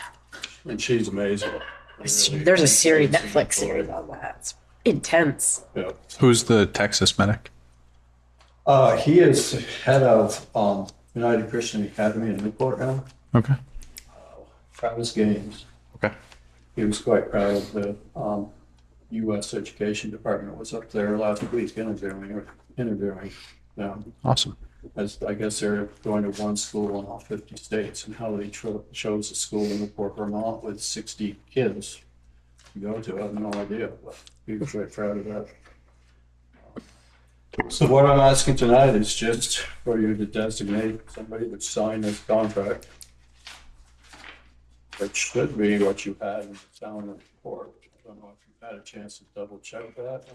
And she's amazing. There's a series, Netflix series on that. It's intense. Yeah. Who's the Texas medic? He is head of United Christian Academy in Newport now. Okay. Travis Gaines. Okay. He was quite proud of the U.S. Education Department. Was up there last week interviewing them. Awesome. As I guess they're going to 1 school in all 50 states, and how they chose a school in Newport, Vermont with 60 kids to go to. I have no idea, but he was very proud of that. So what I'm asking tonight is just for you to designate somebody to sign this contract. That should be what you had in the town report. I don't know if you've had a chance to double check that.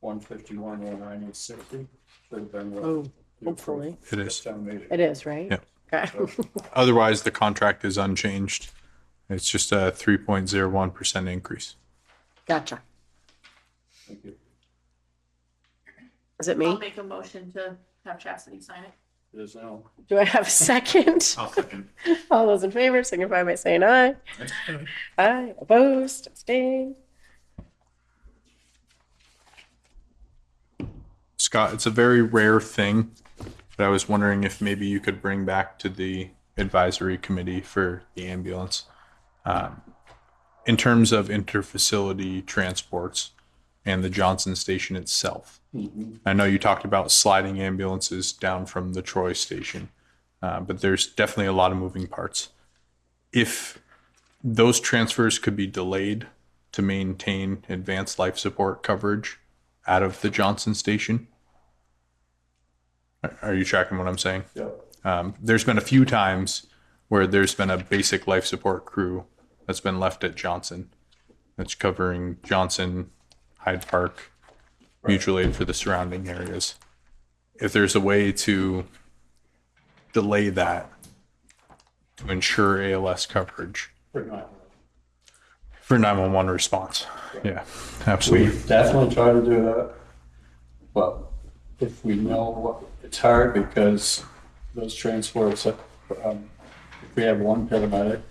151, 190, 60. Should have been what Oh, you hopefully. approved It at is. town meeting. It is, right? Yeah. Okay. Otherwise, the contract is unchanged. It's just a 3.01% increase. Gotcha. Thank you. Is it I'll me? make a motion to have Chastity sign it. It is now. Do I have a second? I'll second. All those in favor signify by saying aye. Aye. Opposed? Abstained? Scott, it's a very rare thing, but I was wondering if maybe you could bring back to the advisory committee for the ambulance. In terms of interfacility transports and the Johnson station itself. I know you talked about sliding ambulances down from the Troy station, but there's definitely a lot of moving parts. If those transfers could be delayed to maintain advanced life support coverage out of the Johnson station, are you tracking what I'm saying? Yep. There's been a few times where there's been a basic life support crew that's been left at Johnson that's covering Johnson, Hyde Park, mutual aid for the surrounding areas. If there's a way to delay that to ensure ALS coverage Pretty much. for 911 response. Yeah, absolutely. We definitely try to do that. But if we know what, it's hard because those transports, if we have one paramedic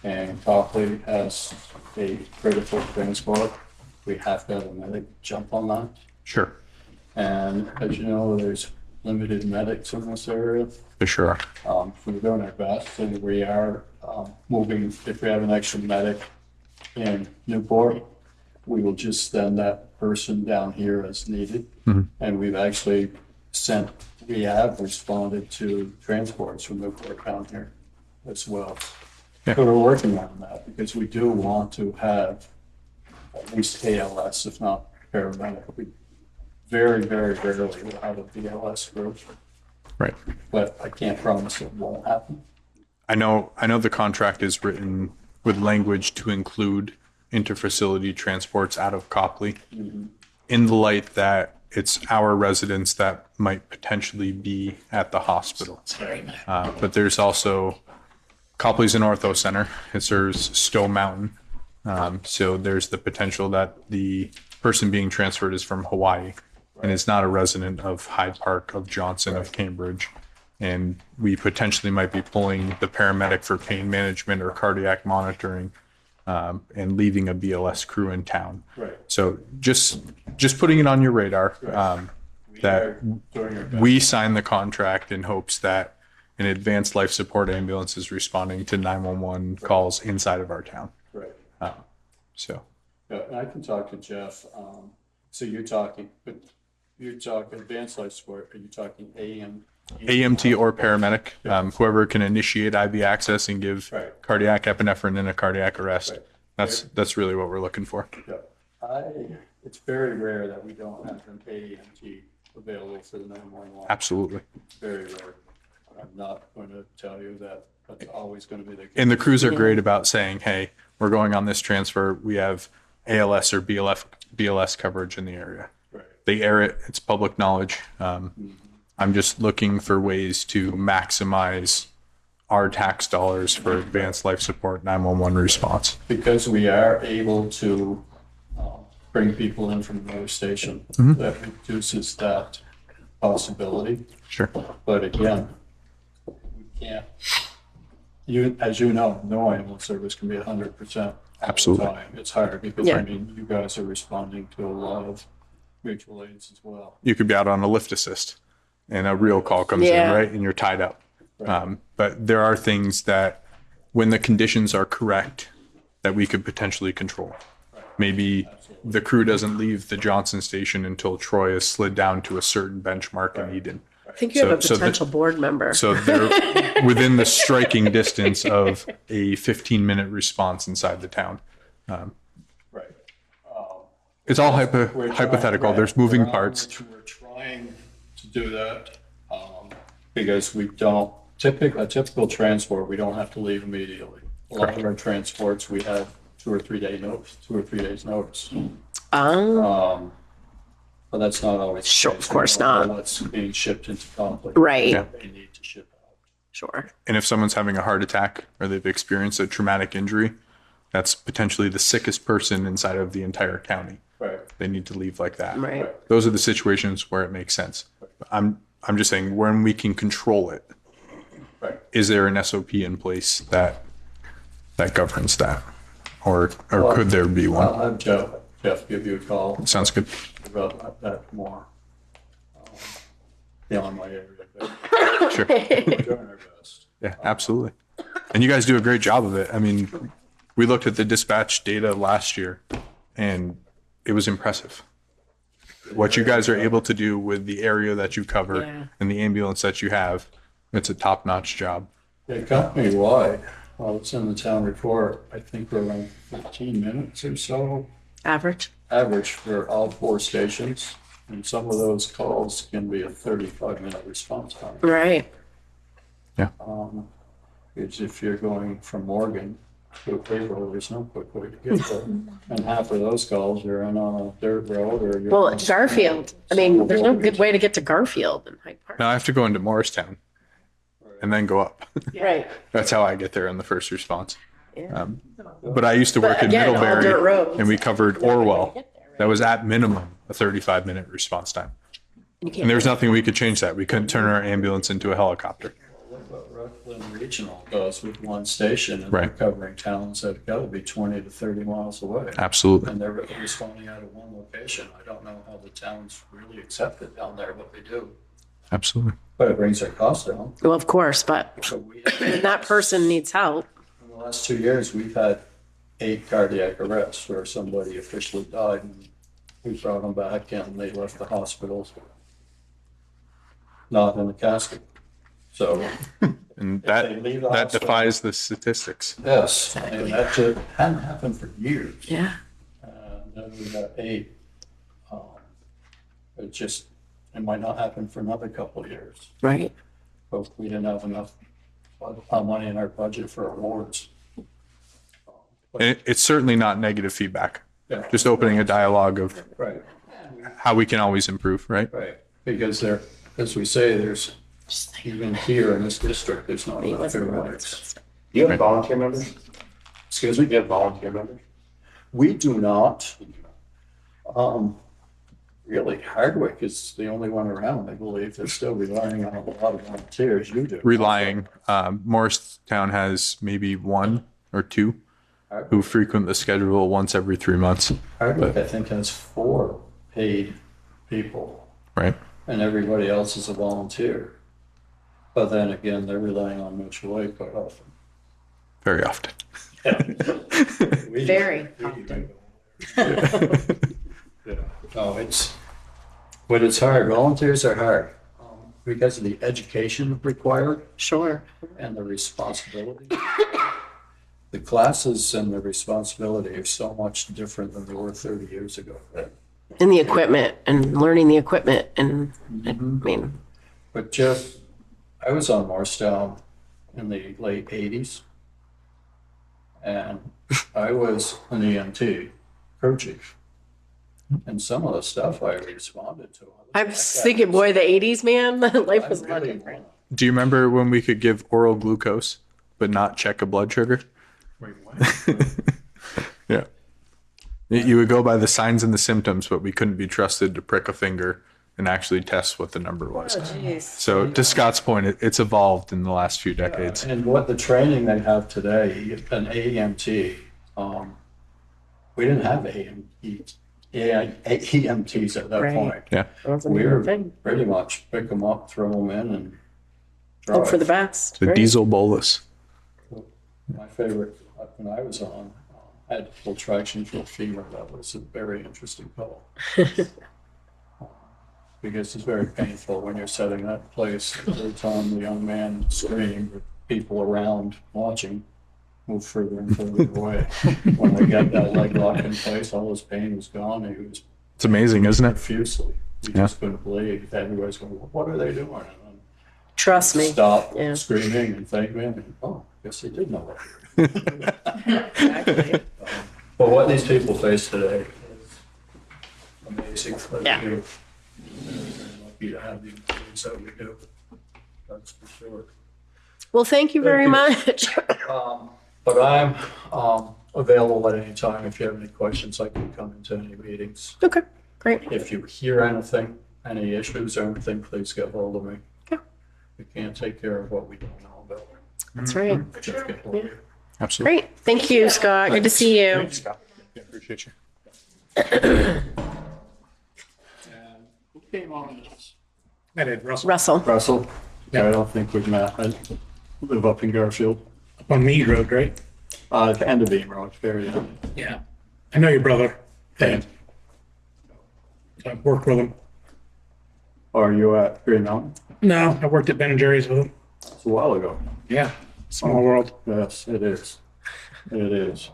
and Copley has a critical transport, we have to have a medic jump on that. Sure. And as you know, there's limited medics in this area. For sure. We're doing our best, and we are moving, if we have an extra medic in Newport, we will just send that person down here as needed. And we've actually we have responded to transports from Newport down here as well. Yeah. So we're working on that because we do want to have at least ALS, if not paramedic. We very, very rarely will have a BLS group, Right. but I can't promise it won't happen. I know the contract is written with language to include interfacility transports out of Copley in the light that it's our residents that might potentially be at the hospital. But there's also Copley's an ortho center. It serves Stowe Mountain. So there's the potential that the person being transferred is from Hawaii and is not a resident of Hyde Park, of Johnson, of Cambridge. And we potentially might be pulling the paramedic for pain management or cardiac monitoring and leaving a BLS crew in town. Right. So just putting it on your radar that we sign the contract in hopes that an advanced life support ambulance is responding to 911 calls inside of our town. Right. So Yeah, and I can talk to Jeff. So you're talking advanced life support, are you talking AMT or paramedic, whoever can initiate IV access and give Right. cardiac epinephrine in a cardiac arrest. Right. That's really what we're looking for. Yeah. It's very rare that we don't have an AMT available for the 911. Absolutely. Very rare. I'm not going to tell you that that's always going to be the case. And the crews are great about saying, hey, we're going on this transfer. We have ALS or BLS coverage in the area. Right. They air it. It's public knowledge. I'm just looking for ways to maximize our tax dollars for advanced life support 911 response. Because we are able to bring people in from another station, that reduces that possibility. Sure. But again, we can't, as you know, no ambulance service can be 100%. Absolutely. Time. It's hard because, Yeah. I mean, you guys are responding to a lot of mutual aids as well. You could be out on a lift assist and a real call comes Yeah. in, right? And you're tied up. But there are things that when the conditions are correct that we could potentially control. Maybe the crew doesn't leave the Johnson station until Troy is slid down to a certain benchmark in Eden. I think you have a So the- potential board member. So they're within the striking distance of a 15-minute response inside the town. Right. It's all We're trying- hypothetical. right. There's moving We're parts. We're trying to do that because we don't, a typical transport, we don't have to leave immediately. A lot of our transports, we have 2 or 3 days notice. But that's not always. the Sure, case. of course We don't know not. What's being shipped into conflict. Right. what They need to ship out. Sure. And if someone's having a heart attack or they've experienced a traumatic injury, that's potentially the sickest person inside of the entire county. Right. They need to leave like that. Right. Those are the situations where it makes sense. I'm just saying when we can control it, Right. is there an SOP in place that governs that? Or could there be one? I'll have Jeff give you a call Sounds good. about that more. Beyond my area. but Sure. We're doing our best. Yeah, absolutely. And you guys do a great job of it. I mean, we looked at the dispatch data last year and it was impressive. What you guys are able to do with the area that you cover Yeah. and the ambulance that you have, it's a top-notch job. Yeah, company-wide, well, it's in the town report, I think we're around 15 minutes or so Average. average for all 4 stations. And some of those calls can be a 35-minute response time. Right. Because if you're going from Morgan to a payroll, there's no quick way to get there. And half of those calls, you're in on a dirt road or you're. Well, on- Garfield. I mean, there's no good way to get to Garfield in Hyde Park. Now I have to go into Morristown and then go up. Right. That's how I get there in the first response. Yeah. But I used to work But in again, all dirt Middlebury roads. and we covered Orwell. That was at minimum a 35-minute response time. And there was nothing we could change that. We couldn't turn our ambulance into a helicopter. What Rutland Regional does with one station, and they're Right. covering towns that gotta be 20 to 30 miles away. Absolutely. And they're responding out of one location. I don't know how the towns really accept it down there, but they do. Absolutely. But it brings their costs down. Well, of course, but So we, when that person needs help. in the last 2 years, we've had 8 cardiac arrests where somebody officially died and we brought them back and they left the hospitals not in a casket. So, And they leave the that hospital- defies the statistics. yes, and that just hadn't happened for years. Yeah. Then we got 8. It might not happen for another couple of years, Right. but we didn't have enough money in our budget for awards. And it's certainly not negative feedback. Yeah. Just opening a dialogue of Right, how we can always improve, right? right, because there, as we say, there's, even here in this district, there's not enough paramedics. Do you have volunteer members? Excuse me? Do you have volunteer members? We do not. Really, Hardwick is the only one around, I believe. They're still relying on a lot of volunteers. You do. Relying, Morristown has maybe 1 or 2 who frequent the schedule once every 3 months, Hardwick, I think, has 4 paid people, right? and everybody else is a volunteer. But then again, they're relying on mutual aid quite often. Very often. We- Very we- often. Yeah, no, but it's hard. Volunteers are hard because of the education required Sure. and the responsibility. The classes and the responsibility are so much different than they were 30 years ago. And the equipment and learning the equipment and I mean, But Jeff, I was on Morristown in the late 80s, and I was an EMT, crew chief. And some of the stuff I responded to. I was thinking, boy, the 80s, man, life was a lot Really- different. Do you remember when we could give oral glucose but not check a blood sugar? Wait, what? Yeah. You would go by the signs and the symptoms, but we couldn't be trusted to prick a finger and actually test what the number was. So to Scott's point, it's evolved in the last few decades. And what the training they have today, an AEMT, we didn't have EMTs at that Right. point. Yeah. Wasn't We even a were thing. pretty much pick them up, throw them in, and Hope for the drive. best. The right? diesel bolus. My favorite, when I was on, had full traction for femur. That was a very interesting call. Because it's very painful when you're setting that place. Every time the young man screamed, with people around watching move further and further away. When they got that leg lock in place, all his pain was gone. He was It's amazing, isn't it? profusely. You just couldn't believe. Everybody's going, what are they doing? And then Trust me. stop Yeah. screaming and thank me. And, oh, guess they did know Exactly. But what these people face today is basically. Yeah. We're lucky to have the employees that we do. That's for sure. Well, thank you very much. But I'm available at any time. If you have any questions, I can come into any meetings. Okay, great. If you hear anything, any issues or anything, please get hold of me. Okay. We can't take care of what we don't know about. That's right. Just get hold of you. Absolutely. Great. Thank you, Scott. Good to see you. Thanks, Scott. Yeah, appreciate you. And who came on this? I did, Russell. Russell. Russell? Yeah, I don't think we've met. I live up in Garfield. Up on Mead Road, right? At the end of Beam Road, very end. Yeah. I know your brother. And I've worked with him. Are you at Green Mountain? No, I worked at Ben and Jerry's with him. It's a while ago. Yeah. Small world. Yes, it is. It is.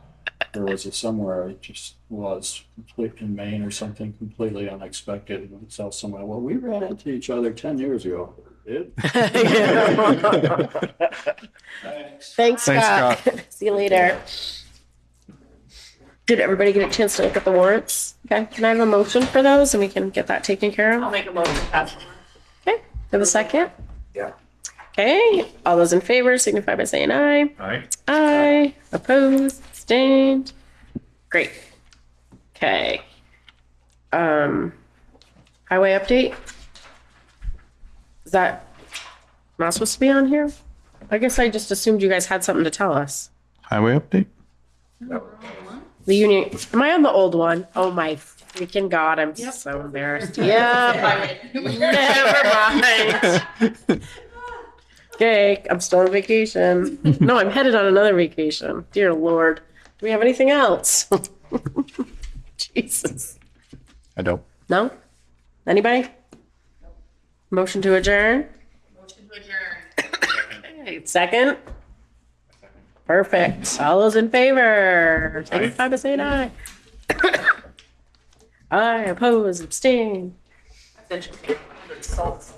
There was a somewhere I just was complete in Maine or something completely unexpected. And it's out somewhere. Well, we ran into each other 10 years ago. Did? Thanks, Scott. See you later. Did everybody get a chance to look at the warrants? Okay, can I have a motion for those and we can get that taken care of? I'll make a motion. Pass. Okay, have a second? Yeah. Okay, all those in favor signify by saying aye. Aye. Aye. Opposed, abstained. Great. Okay. Highway update? Is that not supposed to be on here? I guess I just assumed you guys had something to tell us. Highway update? The union, am I on the old one? Oh my freaking God, I'm so embarrassed. Yeah. Never mind. Okay, I'm still on vacation. No, I'm headed on another vacation. Dear Lord. Do we have anything else? Jesus. I don't. No? Anybody? Motion to adjourn? Motion to adjourn. Okay, second? Perfect. All those in favor? Signify by saying aye. Aye, oppose, abstain. That's interesting. Salt.